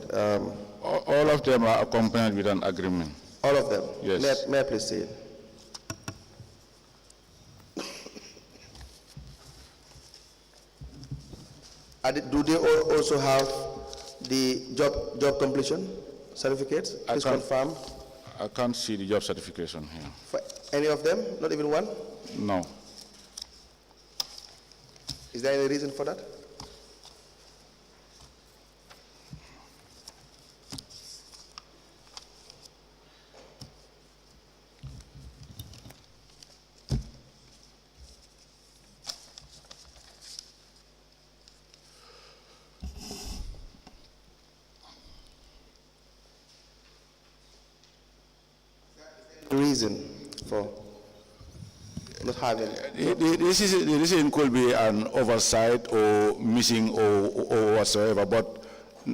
All of them are accompanied with an agreement. All of them? Yes. May I please see it? Do they also have the job completion certificates? Please confirm. I can't see the job certification here. For any of them? Not even one? No. Is there any reason for that? Reason for not having. The decision could be an oversight or missing or whatsoever, but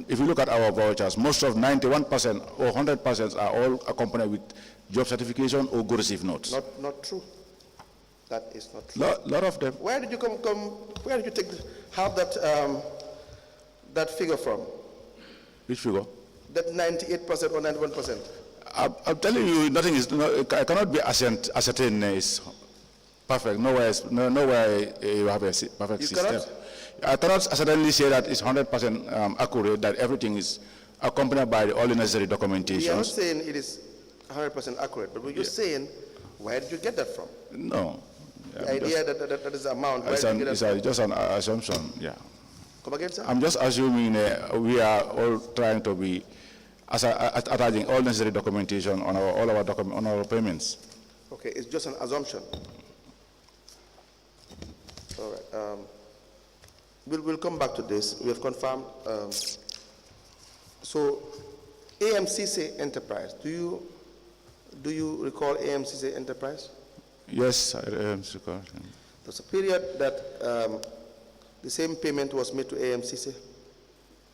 if you look at our vouchers, most of 91% or 100% are all accompanied with job certification or good receive notes. Not true. That is not true. Lot of them. Where did you where did you have that figure from? Which figure? That 98% or 91%. I'm telling you, nothing is. I cannot be ascertained. Is perfect. Nowhere you have a perfect you system. Cannot? I cannot certainly say that it's 100% accurate. That everything is accompanied by all the necessary documentation. We are not saying it is 100% accurate, but we're just saying, where did you get that from? No. The idea that is the amount. Where did you get that from? Just an assumption. Yeah. Come again, sir? I'm just assuming we are all trying to be attaching all necessary documentation on our payments. Okay, it's just an assumption. All right. We'll come back to this. We have confirmed So, AMCC Enterprise, do you recall AMCC Enterprise? Yes, I recall. There's a period that the same payment was made to AMCC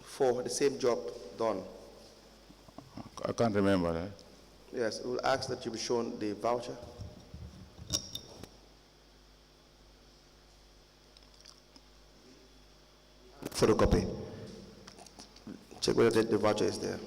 for the same job done. I can't remember that. Yes, we'll ask that you be shown the voucher. Photocopy. Check whether the voucher is there.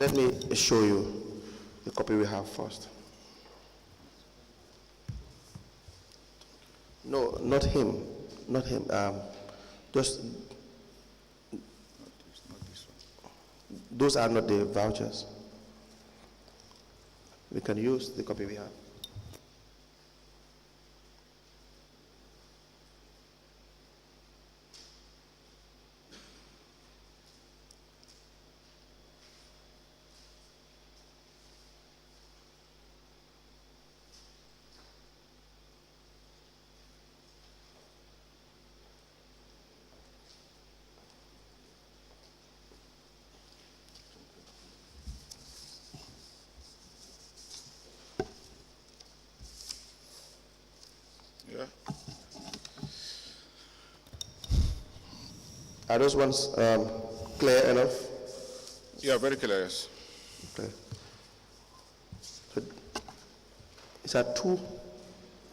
Let me show you the copy we have first. No, not him, not him. Just those are not the vouchers. We can use the copy we have. Yeah. Are those ones clear enough? Yeah, very clear, yes. Okay. So these are two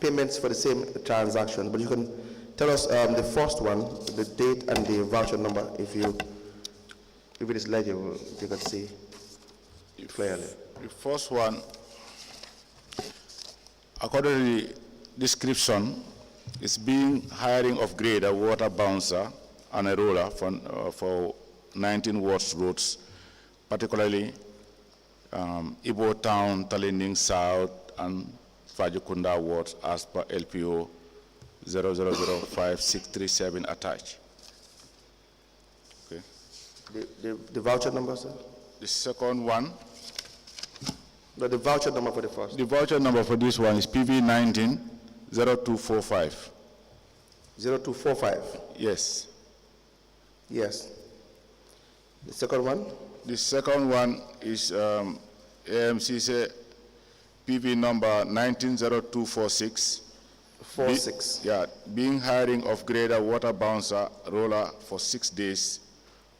payments for the same transaction, but you can tell us the first one, the date and the voucher number, if it is legible, if you can see clearly. The first one, according to the description, is being hiring of grader, water bouncer, and a roller for 19 wards roads, particularly Ibo Town, Talinding South, and Fajukunda wards as per LPO 0005-637 attached. Okay. The voucher number, sir? The second one. No, the voucher number for the first. The voucher number for this one is PV 19-0245. 0245? Yes. Yes. The second one? The second one is AMCC PV number 190246. 46. Yeah, being hiring of grader, water bouncer, roller for 6 days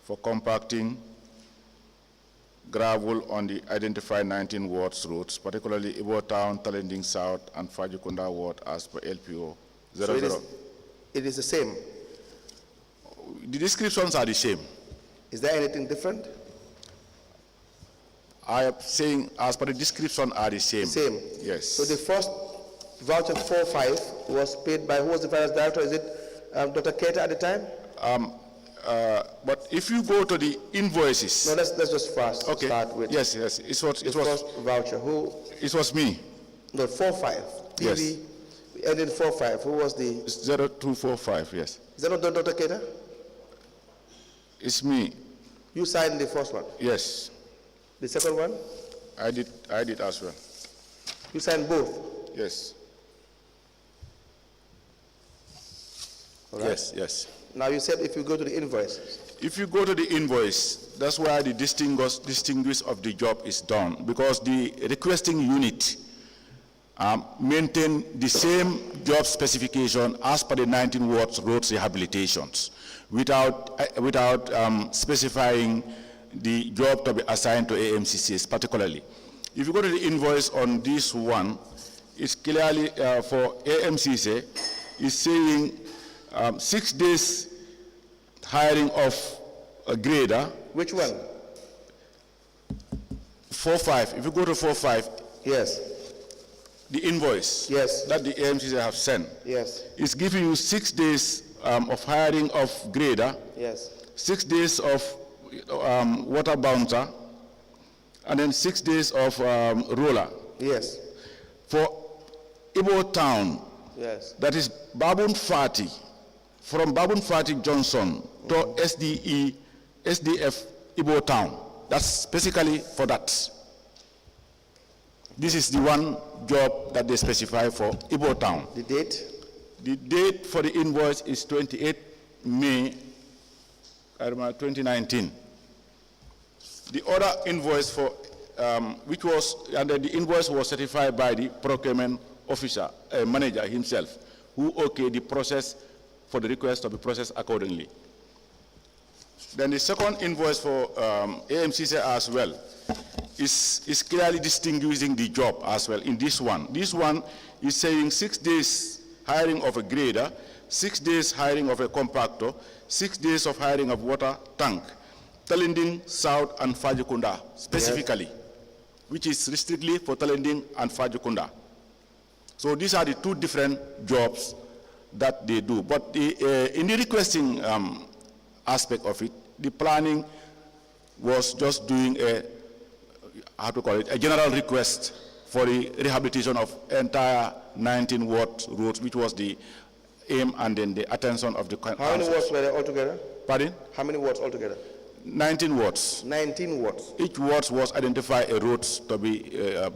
for compacting gravel on the identified 19 wards roads, particularly Ibo Town, Talinding South, and Fajukunda ward as per LPO 00. So it is the same? The descriptions are the same. Is there anything different? I am saying as per the description are the same. Same? Yes. So the first voucher 45 was paid by, who was the finance director? Is it Dr. Keita at the time? But if you go to the invoices. No, let's just first start with. Yes, yes. It was first voucher. Who? It was me. No, 45. Yes. PV ended 45. Who was the? 0245. Yes. Is that not Dr. Keita? It's me. You signed the first one. Yes. The second one? I did as well. You signed both? Yes. All right. Yes, yes. Now you said if you go to the invoice. If you go to the invoice, that's where the distinguish of the job is done, because the requesting unit maintain the same job specification as per the 19 wards roads rehabilitations without specifying the job to be assigned to AMCCs particularly. If you go to the invoice on this one, it's clearly for AMCC, is saying 6 days hiring of a grader. Which one? 45. If you go to 45. Yes. The invoice. Yes. That the AMCC have sent. Yes. It's giving you 6 days hiring of grader, Yes. 6 days of water bouncer, and then 6 days of roller. Yes. For Ibo Town, Yes. that is Babun Fati, from Babun Fati Johnson to SDF Ibo Town. That's basically for that. This is the one job that they specify for Ibo Town. The date? The date for the invoice is 28 May 2019. The other invoice for the invoice was certified by the procurement officer, manager himself, who okayed the process for the request to be processed accordingly. Then the second invoice for AMC as well is clearly distinguishing the job as well in this one. This one is saying 6 days hiring of a grader, 6 days hiring of a compactor, 6 days of hiring of water tank, Talending South and Fajikunda specifically, which is strictly for Talending and Fajikunda. So these are the two different jobs that they do. But in the requesting aspect of it, the planning was just doing a general request for the rehabilitation of entire 19 ward roads, which was the aim and then the attention of the council. How many wards were there altogether? Pardon? How many wards altogether? 19 wards. 19 wards. Each ward was identified a road to be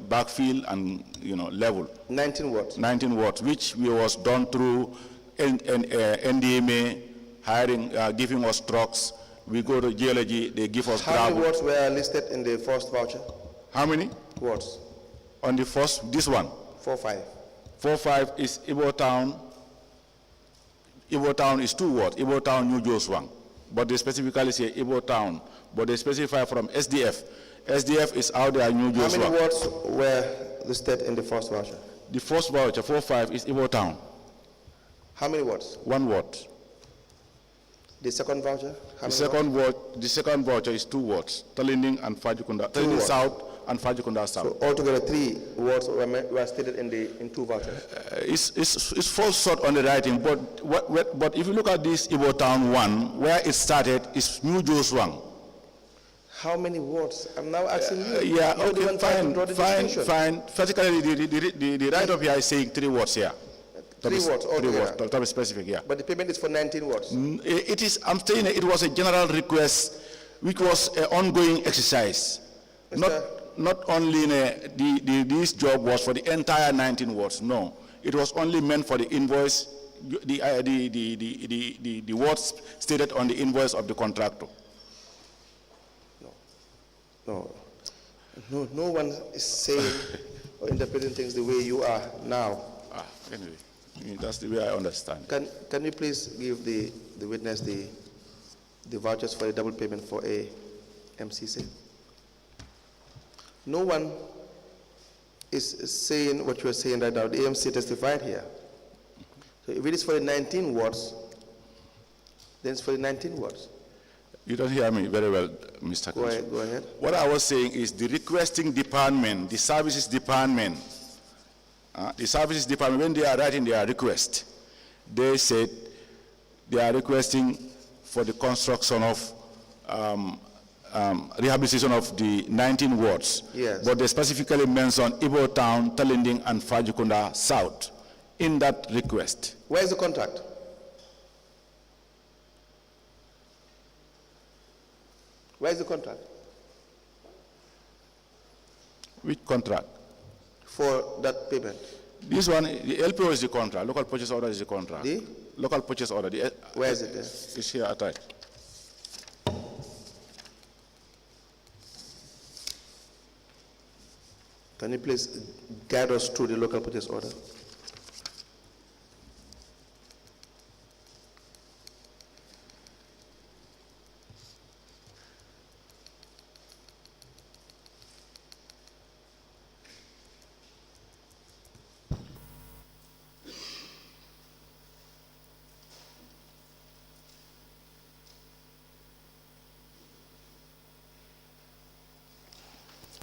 backfill and level. 19 wards. 19 wards, which was done through NDMA hiring, giving us trucks. We go to geology, they give us How many wards were listed in the first voucher? How many? Wards. On the first, this one. 4-5. 4-5 is Ibo Town. Ibo Town is 2 wards. Ibo Town, New Joswang. But they specifically say Ibo Town. But they specify from SDF. SDF is out there, New Joswang. How many wards were listed in the first voucher? The first voucher, 4-5, is Ibo Town. How many wards? 1 ward. The second voucher? The second voucher is 2 wards. Talending and Fajikunda. Talending South and Fajikunda South. So altogether 3 wards were stated in 2 vouchers. It's false short on the writing, but if you look at this Ibo Town 1, where it started is New Joswang. How many wards? I'm now asking you. Yeah, okay, fine. Particularly the write-up here is saying 3 wards here. 3 wards altogether. To be specific, yeah. But the payment is for 19 wards. It is. I'm saying it was a general request, which was an ongoing exercise. Not only this job was for the entire 19 wards. No, it was only meant for the invoice, the wards stated on the invoice of the contractor. No one is saying or interpreting things the way you are now. Anyway, that's the way I understand. Can you please give the witness the vouchers for the double payment for AMCC? No one is saying what you are saying right now. The AMC testified here. So if it is for the 19 wards, then it's for the 19 wards. You don't hear me very well, Mr. Go ahead. What I was saying is the requesting department, the services department, when they are writing their request, they said they are requesting for the construction of rehabilitation of the 19 wards. Yes. But they specifically mentioned Ibo Town, Talending, and Fajikunda South in that request. Where is the contract? Where is the contract? Which contract? For that payment. This one, the LPO is the contract. Local purchase order is the contract. The? Local purchase order. Where is it there? It's here at right. Can you please guide us through the local purchase order?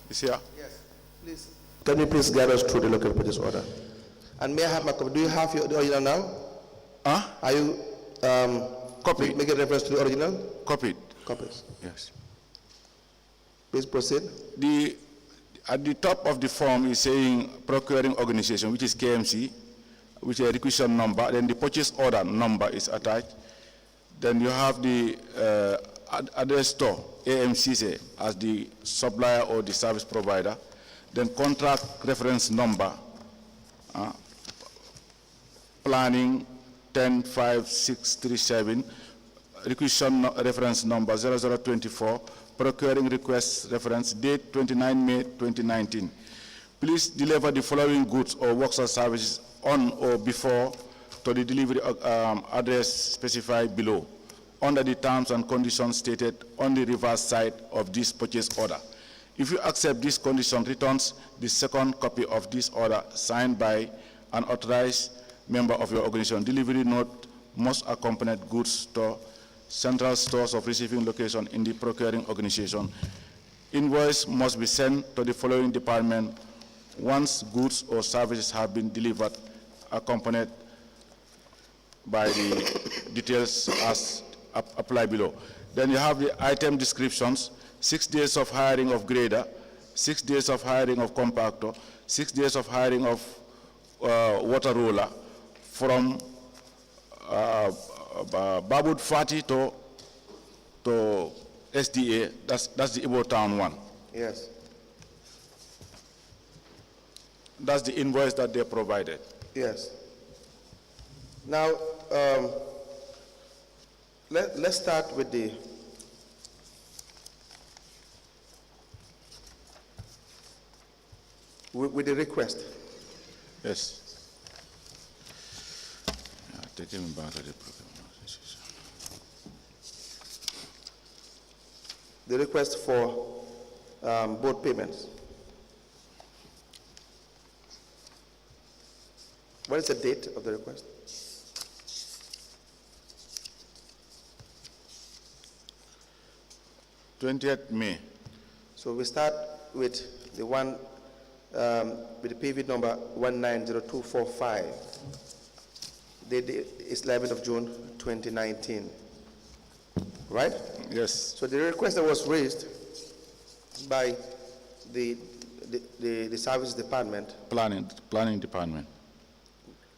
It's here. Yes, please. Can you please guide us through the local purchase order? And may I have my copy? Do you have your original now? Huh? Are you Copy. Make a reference to the original? Copied. Copies. Yes. Please proceed. At the top of the form is saying procuring organization, which is KMC, which is a requisition number. Then the purchase order number is attached. Then you have the address store, k.M.C, as the supplier or the service provider. Then contract reference number, planning 105637, requisition reference number 0024, procuring request reference date 29 May 2019. Please deliver the following goods or works or services on or before to the delivery address specified below, under the terms and conditions stated on the reverse side of this purchase order. If you accept this condition, returns the second copy of this order signed by an authorized member of your organization. Delivery note must accompany goods to central stores of receiving location in the procuring organization. Invoice must be sent to the following department once goods or services have been delivered, accompanied by the details as applied below. Then you have the item descriptions: 6 days of hiring of grader, 6 days of hiring of compactor, 6 days of hiring of water roller from Babud Fati to SDA. That's the Ibo Town one. Yes. That's the invoice that they provided. Yes. Now, let's start with the request. Yes. Taking me back to the program. The request for both payments. What is the date of the request? May. So we start with the one with the PV number 190245. The date is 11th of June 2019. Right? Yes. So the request that was raised by the service department. Planning department.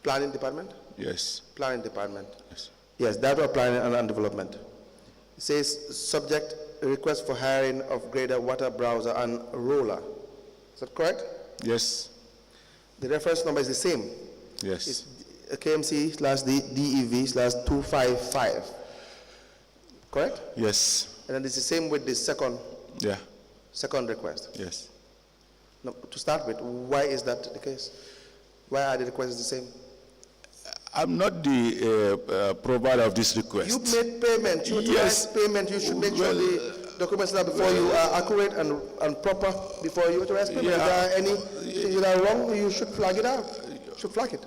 Planning department? Yes. Planning department. Yes. Yes, Director of Planning and Development. It says subject request for hiring of grader, water browser, and roller. Is that correct? Yes. The reference number is the same. Yes. It's KMC/DEV/255. Correct? Yes. And then it's the same with the second request. Yes. Now, to start with, why is that the case? Why are the requests the same? I'm not the provider of this request. You made payment. You authorized payment. You should make sure the documents that are before you are accurate and proper before you authorize payment. If there are any things that are wrong, you should flag it out. You should flag it.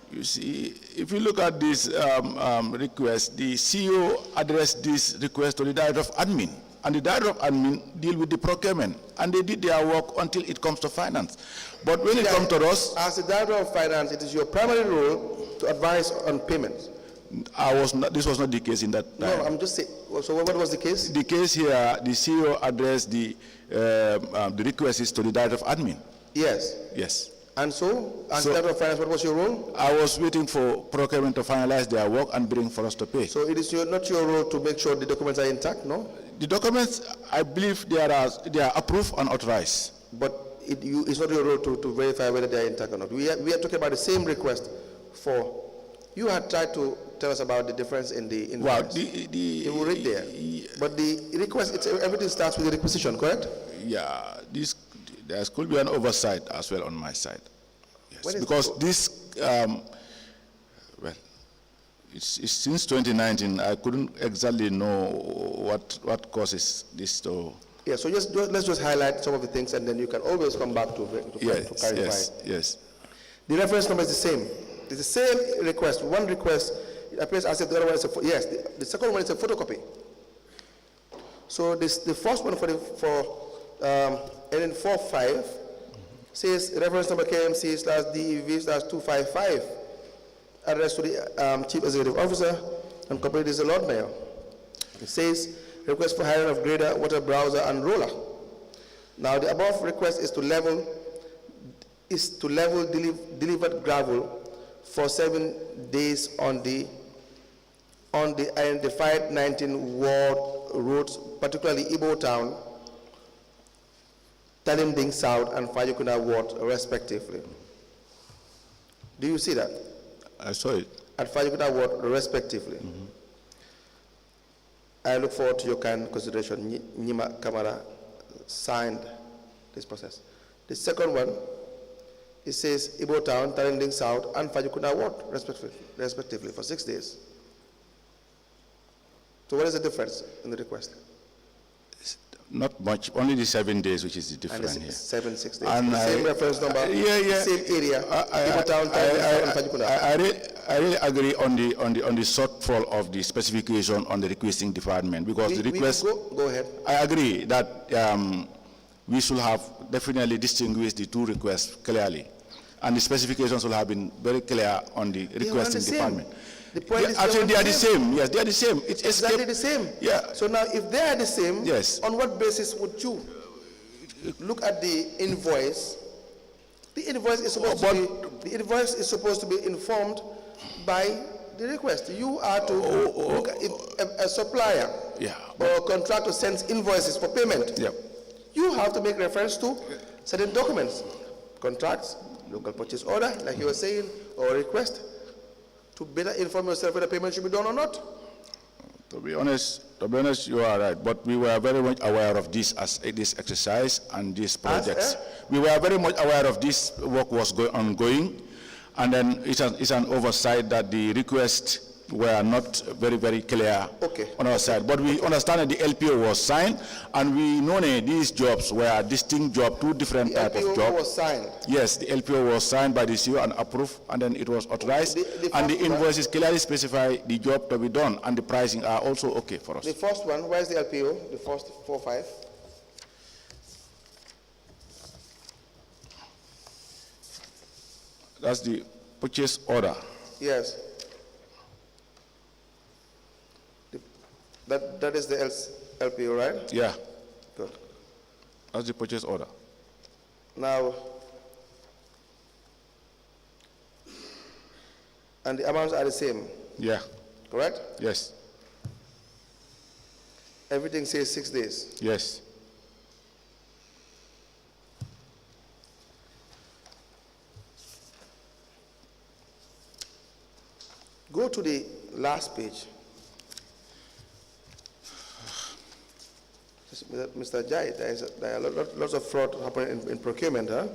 You see, if you look at this request, the CEO addressed this request to the Director of Admin, and the Director of Admin deal with the procurement, and they did their work until it comes to finance. But when it comes to us, as the Director of Finance, it is your primary role to advise on payments. This was not the case in that time. No, I'm just saying. So what was the case? The case here, the CEO addressed the requests to the Director of Admin. Yes. Yes. And so, as Director of Finance, what was your role? I was waiting for procurement to finalize their work and bring for us to pay. So it is not your role to make sure the documents are intact, no? The documents, I believe they are approved and authorized. But it's not your role to verify whether they are intact or not. We are talking about the same request for. You had tried to tell us about the difference in the invoice. Well, you will read there. But the request, everything starts with the requisition, correct? Yeah, there could be an oversight as well on my side. Yes, because this, it's since 2019, I couldn't exactly know what causes this to. Yeah, so let's just highlight some of the things, and then you can always come back to clarify. Yes. The reference number is the same. It's the same request. One request, it appears as if the other one is the second one is a photocopy. So the first one for NN45 says reference number KMC/DEV/255, addressed to the Chief Executive Officer, and copied is the Lord Mayor. It says, request for hiring of grader, water browser, and roller. Now the above request is to level delivered gravel for 7 days on the identified 19 ward roads, particularly Ibo Town, Talinding South, and Fajikuna Ward, respectively. Do you see that? I saw it. At Fajikuna Ward, respectively. I look forward to your kind consideration. Nima Kamara signed this process. The second one, it says Ibo Town, Talinding South, and Fajikuna Ward, respectively, for 6 days. So what is the difference in the request? Not much, only the 7 days, which is the difference And here. 6 days. And the same reference number, same area. Ibo Town, Talinding South, and Fajikuna. I really agree on the shortfall of the specification on the requesting department, because the request. Go ahead. I agree that we should have definitely distinguished the two requests clearly, and the specifications will have been very clear on the requesting department. The point is actually, they are the same. Yes, they are the same. It's exactly the same. Yeah. So now, if they are the same, yes, on what basis would you look at the invoice? The invoice is supposed to be informed by the request. You are to look at a supplier or a contractor sends invoices for payment. Yeah. You have to make reference to certain documents, contracts, local purchase order, like you were saying, or a request, to better inform yourself whether payment should be done or not. To be honest, you are right. But we were very much aware of this as this exercise and these projects. We were very much aware of this work was ongoing, and then it's an oversight that the requests were not very, very clear on our side. But we understand that the LPO was signed, and we know that these jobs were distinct jobs, two different types of jobs. The LPO was signed? Yes, the LPO was signed by the CEO and approved, and then it was authorized, and the invoices clearly specify the job to be done, and the pricing are also okay for us. The first one, where is the LPO, the first 4-5? That's the purchase order. Yes. That is the LPO, right? Yeah. Good. That's the purchase order. Now, and the amounts are the same? Yeah. Correct? Yes. Everything says 6 days? Yes. Go to the last page. Mr. Njie, there are lots of fraud happening in procurement, huh?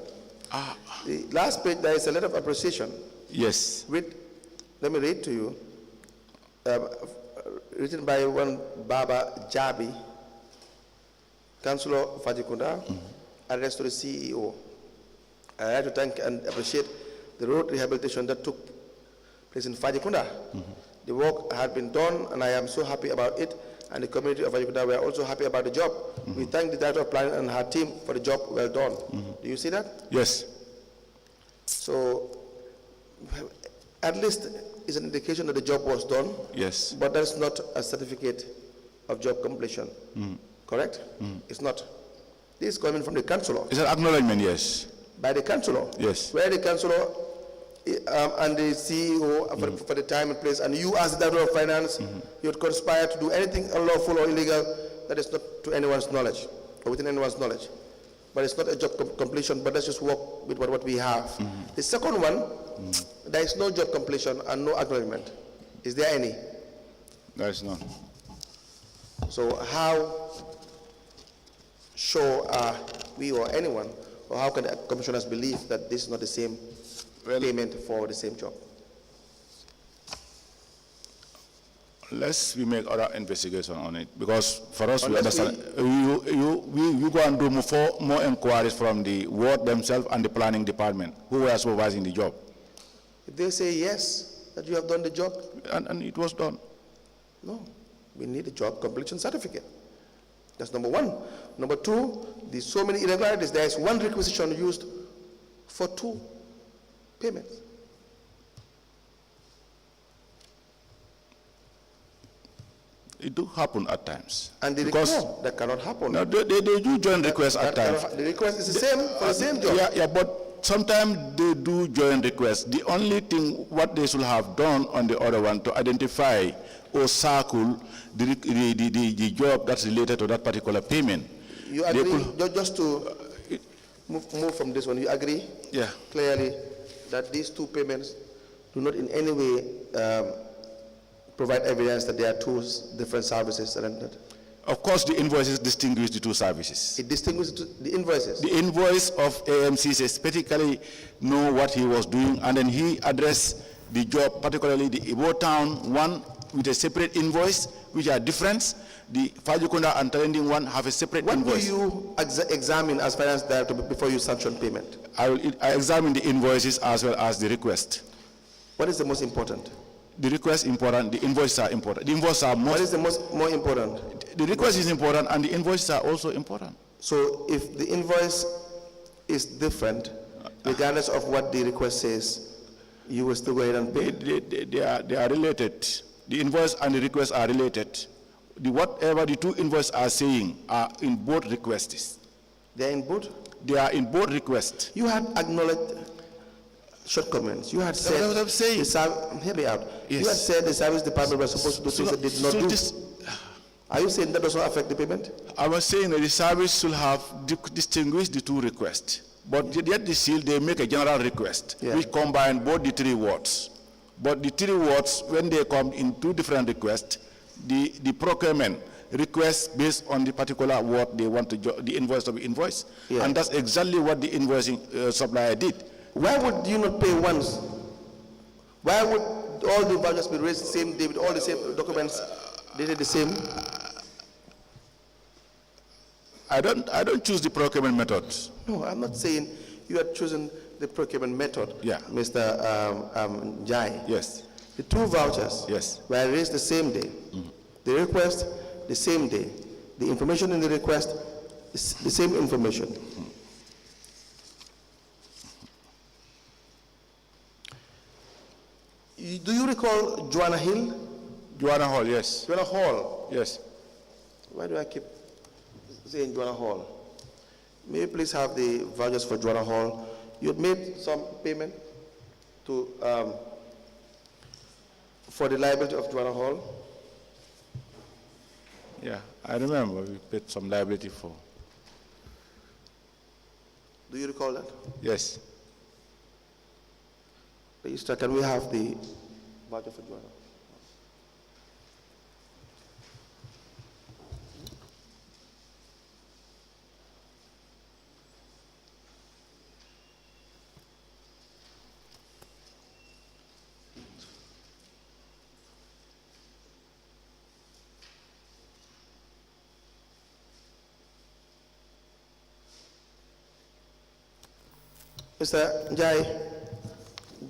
The last page, there is a letter of appreciation. Yes. Let me read to you. Written by one Baba Jabi, Councillor Fajikunda, addressed to the CEO. I like to thank and appreciate the road rehabilitation that took place in Fajikunda. The work had been done, and I am so happy about it. And the community of Fajikunda were also happy about the job. We thank the Director of Planning and her team for the job well done. Do you see that? Yes. So, at least it's an indication that the job was done. Yes. But that's not a certificate of job completion. Correct? It's not. This is coming from the councillor. It's an acknowledgement, yes. By the councillor. Yes. Where the councillor and the CEO for the time and place, and you as the Director of Finance, you would conspire to do anything unlawful or illegal that is not to anyone's knowledge, or within anyone's knowledge. But it's not a job completion, but let's just work with what we have. The second one, there is no job completion and no acknowledgement. Is there any? There is none. So how sure are we or anyone, or how can the commissioners believe that this is not the same payment for the same job? Unless we make other investigation on it, because for us, we understand, you go and do more inquiries from the ward themselves and the planning department, who were supervising the job. If they say yes, that you have done the job. And it was done. No, we need a job completion certificate. That's number one. Number two, there's so many irregularities. There is one requisition used for 2 payments. It do happen at times. And the request, that cannot happen. No, they do join requests at times. The request is the same for the same job. Yeah, but sometimes they do join requests. The only thing what they should have done on the other one to identify or circle the job that's related to that particular payment. You agree, just to move from this one, you agree? Yeah. Clearly that these two payments do not in any way provide evidence that there are two different services rendered? Of course, the invoices distinguish the two services. It distinguishes the invoices? The invoice of k.M.C specifically know what he was doing, and then he addressed the job, particularly the Ibo Town one with a separate invoice, which are different. The Fajukunda and Talending one have a separate invoice. What do you examine as finance director before you sanction payment? I examine the invoices as well as the request. What is the most important? The request is important, the invoices are important. The invoices are what is the more important? The request is important and the invoices are also important. So if the invoice is different, regardless of what the request says, you will still go ahead and pay? They are related. The invoice and the request are related. Whatever the two invoices are saying are in both requests. They are in both? They are in both requests. You had acknowledged shortcomings. You had said, that's what I'm saying. Hear me out. Yes. You had said the service department was supposed to do things that did not do. Are you saying that does not affect the payment? I was saying that the service should have distinguished the two requests. But yet the seal, they make a general request, which combine both the three words. But the three words, when they come in two different requests, the procurement requests based on the particular word they want to the invoice to be invoiced. Yeah. And that's exactly what the invoicing supplier did. Why would you not pay once? Why would all the vouchers be raised the same day with all the same documents dated the same? I don't choose the procurement method. No, I'm not saying you are choosing the procurement method. Yeah. Mr. Njie. Yes. The two vouchers were raised the same day. Mm-hmm. The request the same day. The information in the request is the same information. Mm-hmm. Do you recall Joanna Hill? Joanna Hall, yes. Joanna Hall? Yes. Why do I keep saying Joanna Hall? May you please have the vouchers for Joanna Hall? You had made some payment to for the liability of Joanna Hall? Yeah, I remember we paid some liability for. Do you recall that? Yes. Registrar, can we have the voucher for Joanna? Mr. Njie,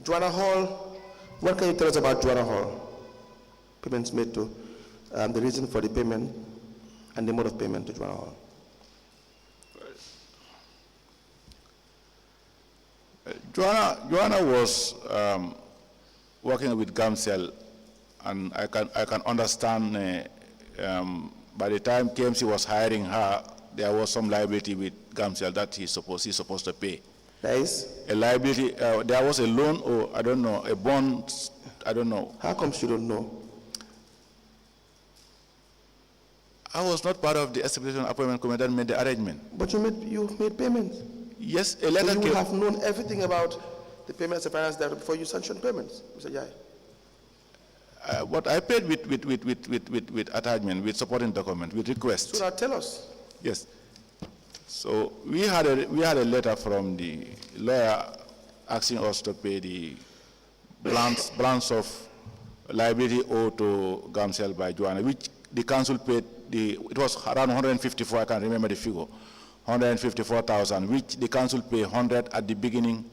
Joanna Hall, what can you tell us about Joanna Hall? Payments made to, the reason for the payment and the mode of payment to Joanna Hall. Joanna was working with k.M.C, and I can understand by the time k.M.C was hiring her, there was some liability with k.M.C that he's supposed to pay. There is? A liability, there was a loan or, I don't know, a bond, I don't know. How come you don't know? I was not part of the establishment appointment committee that made the arrangement. But you made payments. Yes, a letter so you would have known everything about the payments of finance director before you sanctioned payments, Mr. Njie. What I paid with attachment, with supporting document, with request. So now tell us. Yes. So we had a letter from the lawyer asking us to pay the balance of liability owed to k.M.C by Joanna, which the council paid. It was around 154. I can't remember the figure. 154,000, which the council paid 100 at the beginning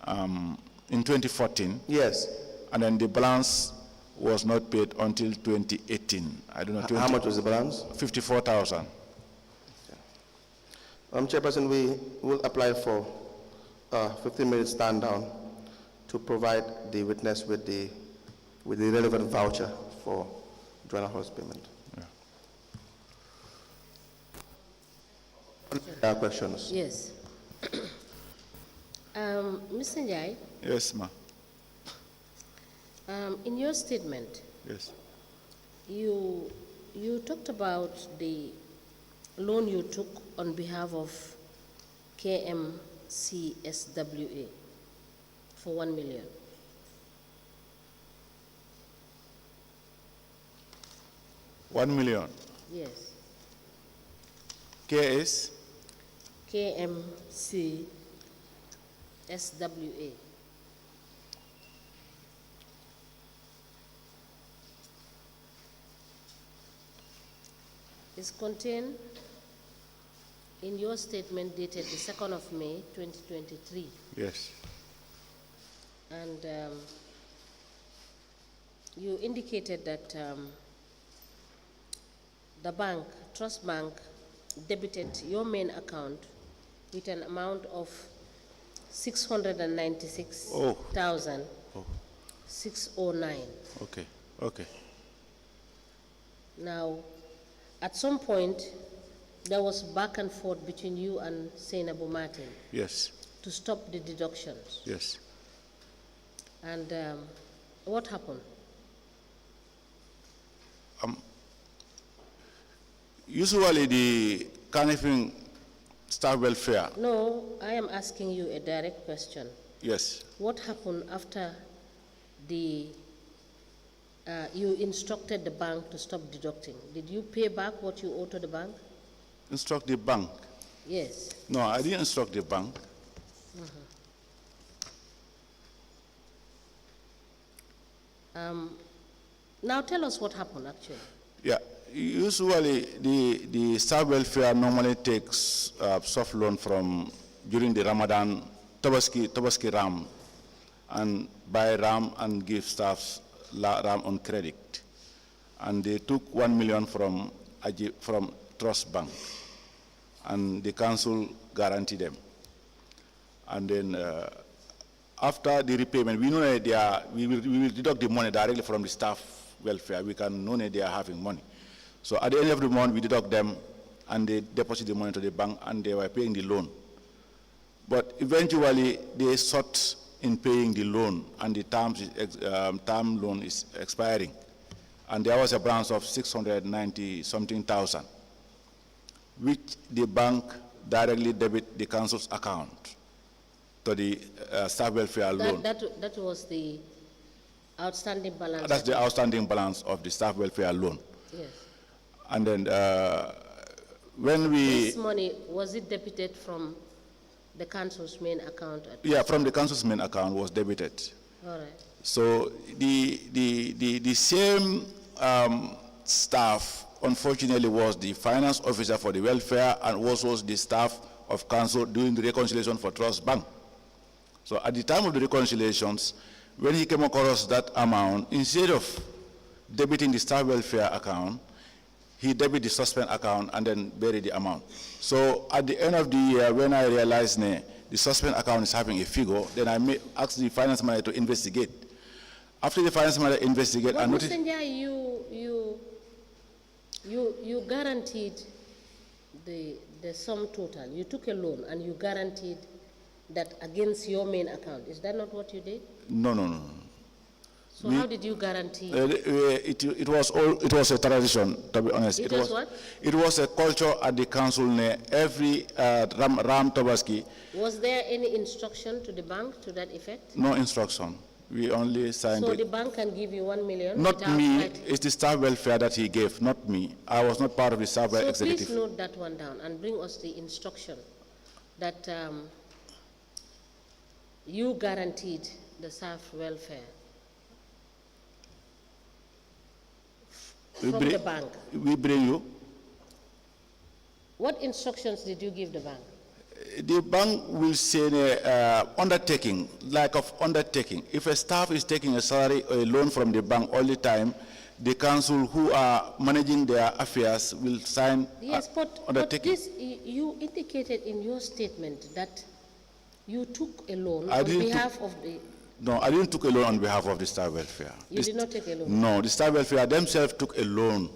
in 2014. Yes. And then the balance was not paid until 2018. I don't know. How much was the balance? 54,000. Chairperson, we will apply for 15-minute stand down to provide the witness with the relevant voucher for Joanna Hall's payment. There are questions. Yes. Mr. Njie, Yes, ma. in your statement, Yes. you talked about the loan you took on behalf of k.M.C. SWA for 1 million. $1 million. Yes. KS? k.M.C. SWA. Is contained in your statement dated the 2nd of May, 2023. Yes. And you indicated that the bank, Trust Bank, debited your main account with an amount of 696,609. Okay. Okay. Now, at some point, there was back and forth between you and Senabu Martin Yes. to stop the deductions. Yes. And what happened? Usually the Carnifing staff welfare. No, I am asking you a direct question. Yes. What happened after you instructed the bank to stop deducting? Did you pay back what you owe to the bank? Instruct the bank. Yes. No, I didn't instruct the bank. Now tell us what happened actually. Yeah. Usually the staff welfare normally takes soft loan from during the Ramadan Tabaski Ram and buy Ram and give staffs Ram on credit. And they took 1 million from Trust Bank, and the council guaranteed them. And then after the repayment, we know that we will deduct the money directly from the staff welfare. We can know that they are having money. So at the end of the month, we deduct them, and they deposit the money to the bank, and they were paying the loan. But eventually, they sought in paying the loan, and the term loan is expiring. And there was a balance of 690-something thousand, which the bank directly debit the council's account to the staff welfare loan. That was the outstanding balance. That's the outstanding balance of the staff welfare loan. Yes. And then when we... This money, was it debited from the council's main account? Yeah, from the council's main account was debited. All right. So the same staff, unfortunately, was the finance officer for the welfare and also the staff of council doing the reconciliation for Trust Bank. So at the time of the reconciliations, when he came across that amount, instead of debiting the staff welfare account, he debited the suspend account and then buried the amount. So at the end of the year, when I realized the suspend account is having a figure, then I asked the finance manager to investigate. After the finance manager investigated, I noticed... you guaranteed the sum total. You took a loan and you guaranteed that against your main account. Is that not what you did? No. So how did you guarantee? It was a tradition, to be honest. It was what? It was a culture at the council. Every Ram Tabaski. Was there any instruction to the bank to that effect? No instruction. We only signed so it. So the bank can give you 1 million? Not me. It's the staff welfare that he gave, not me. I was not part of the staff welfare executive. Please note that one down and bring us the instruction that you guaranteed the staff welfare from the bank. We bring you. What instructions did you give the bank? The bank will say undertaking, lack of undertaking. If a staff is taking a salary or a loan from the bank all the time, the council who are managing their affairs will sign undertaking. But you indicated in your statement that you took a loan on behalf of the... No, I didn't take a loan on behalf of the staff welfare. You did not take a loan? No, the staff welfare themselves took a loan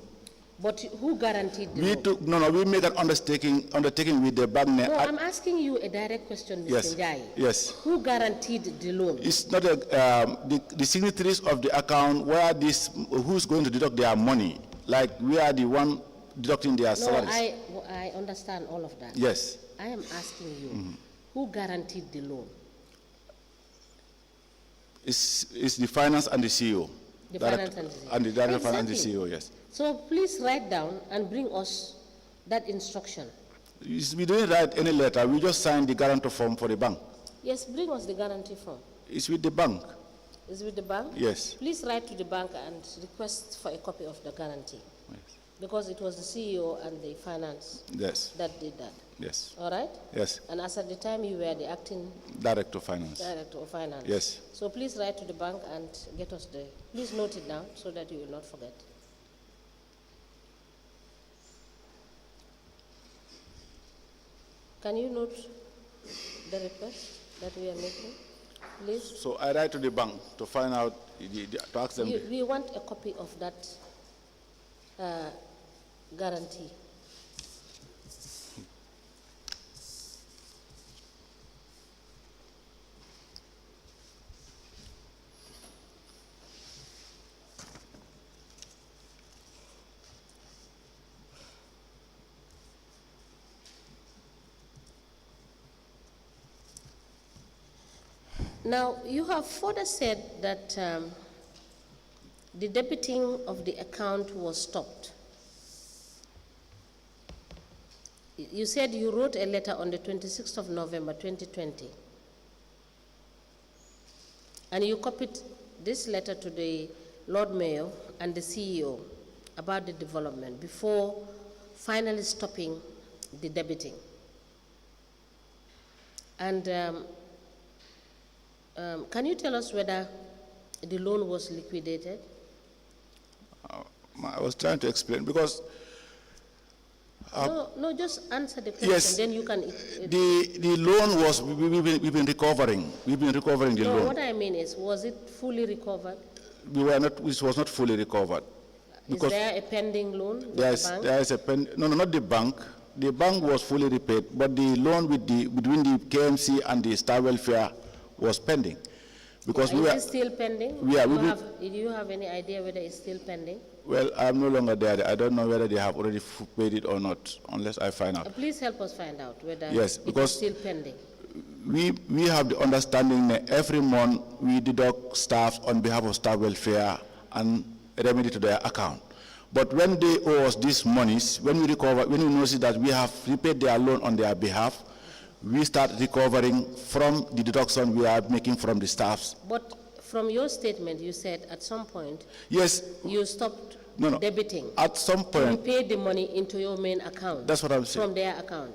But who guaranteed the We loan? took, no, we made an undertaking with the bank. No, I'm asking you a direct question, Mr. Yes, Njie. yes. Who guaranteed the loan? It's not the signatories of the account where who's going to deduct their money. Like we are the one deducting their No, salaries. I understand all of that. Yes. I am asking you, who guaranteed the loan? It's the finance and the CEO. The finance and the CEO. And the director of finance and the Exactly. CEO, yes. So please write down and bring us that instruction. We didn't write any letter, we just signed the guarantor form for the bank. Yes, bring us the guarantee form. It's with the bank, Is it with the bank? yes. Please write to the bank and request for a copy of the guarantee. Yes. Because it was the CEO and the finance Yes, that did that. yes, All right? yes. And as at the time you were the acting Director of finance. director of finance. Yes. So please write to the bank and get us the, please note it down so that you will not forget. Can you note the request that we are making, please? So I write to the bank to find out, to ask them. We want a copy of that guarantee. Now, you have further said that the debiting of the account was stopped. You said you wrote a letter on the 26th of November 2020, and you copied this letter to the Lord Mayor and the CEO about the development before finally stopping the debiting. And can you tell us whether the loan was liquidated? I was trying to explain because no, just answer the question. yes, Then you can. the loan was we've been recovering. We've been recovering the No, loan. what I mean is, was it fully recovered? We were not. It was not fully recovered. Is there a pending loan with the bank? There is a no, not the bank. The bank was fully repaid, but the loan between the k.M.C and the Star Welfare was pending, because Is it still pending? Do you have any idea whether it's still pending? Well, I'm no longer there. I don't know whether they have already paid it or not, unless I find out. Please help us find out whether Yes, it because is still pending. We have the understanding that every month we deduct staff on behalf of staff welfare and remedy to their account. But when they owe us these monies, when we notice that we have repaid their loan on their behalf, we start recovering from the deduction we are making from the staffs. But from your statement, you said at some point, yes, you stopped no, debiting. At some point, you paid the money into your main account. That's what I'm saying. From their account.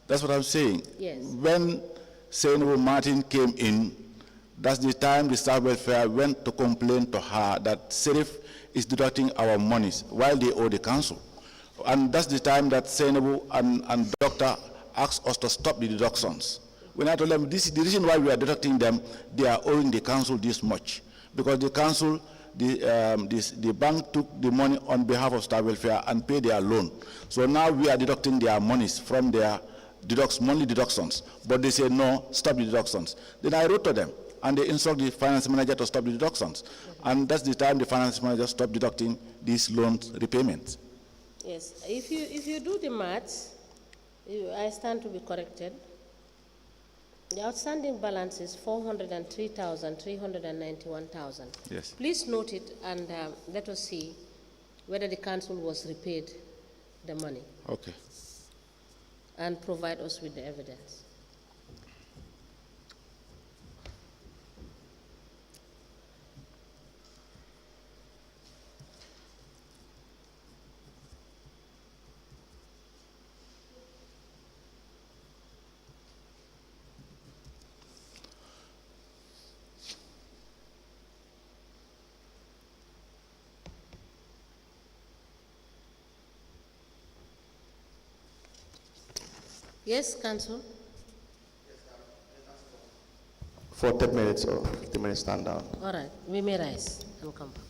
That's what I'm saying. Yes. When Senghore Martin came in, that's the time the staff welfare went to complain to her that Sheriff is deducting our monies while they owe the council. And that's the time that Senghore and Doctor asked us to stop the deductions. When I told them, this is the reason why we are deducting them, they are owing the council this much. Because the council, the bank took the money on behalf of staff welfare and paid their loan. So now we are deducting their monies from their monthly deductions. But they say, no, stop the deductions. Then I wrote to them, and they instructed the finance manager to stop the deductions. And that's the time the finance manager stopped deducting these loans repayments. Yes, if you do the maths, I stand to be corrected. The outstanding balance is 403,391,000. Yes. Please note it and let us see whether the council was repaid the money. Okay. And provide us with the evidence. Yes, Council. For 10 minutes or 15 minutes stand down. All right, we may rise and come back.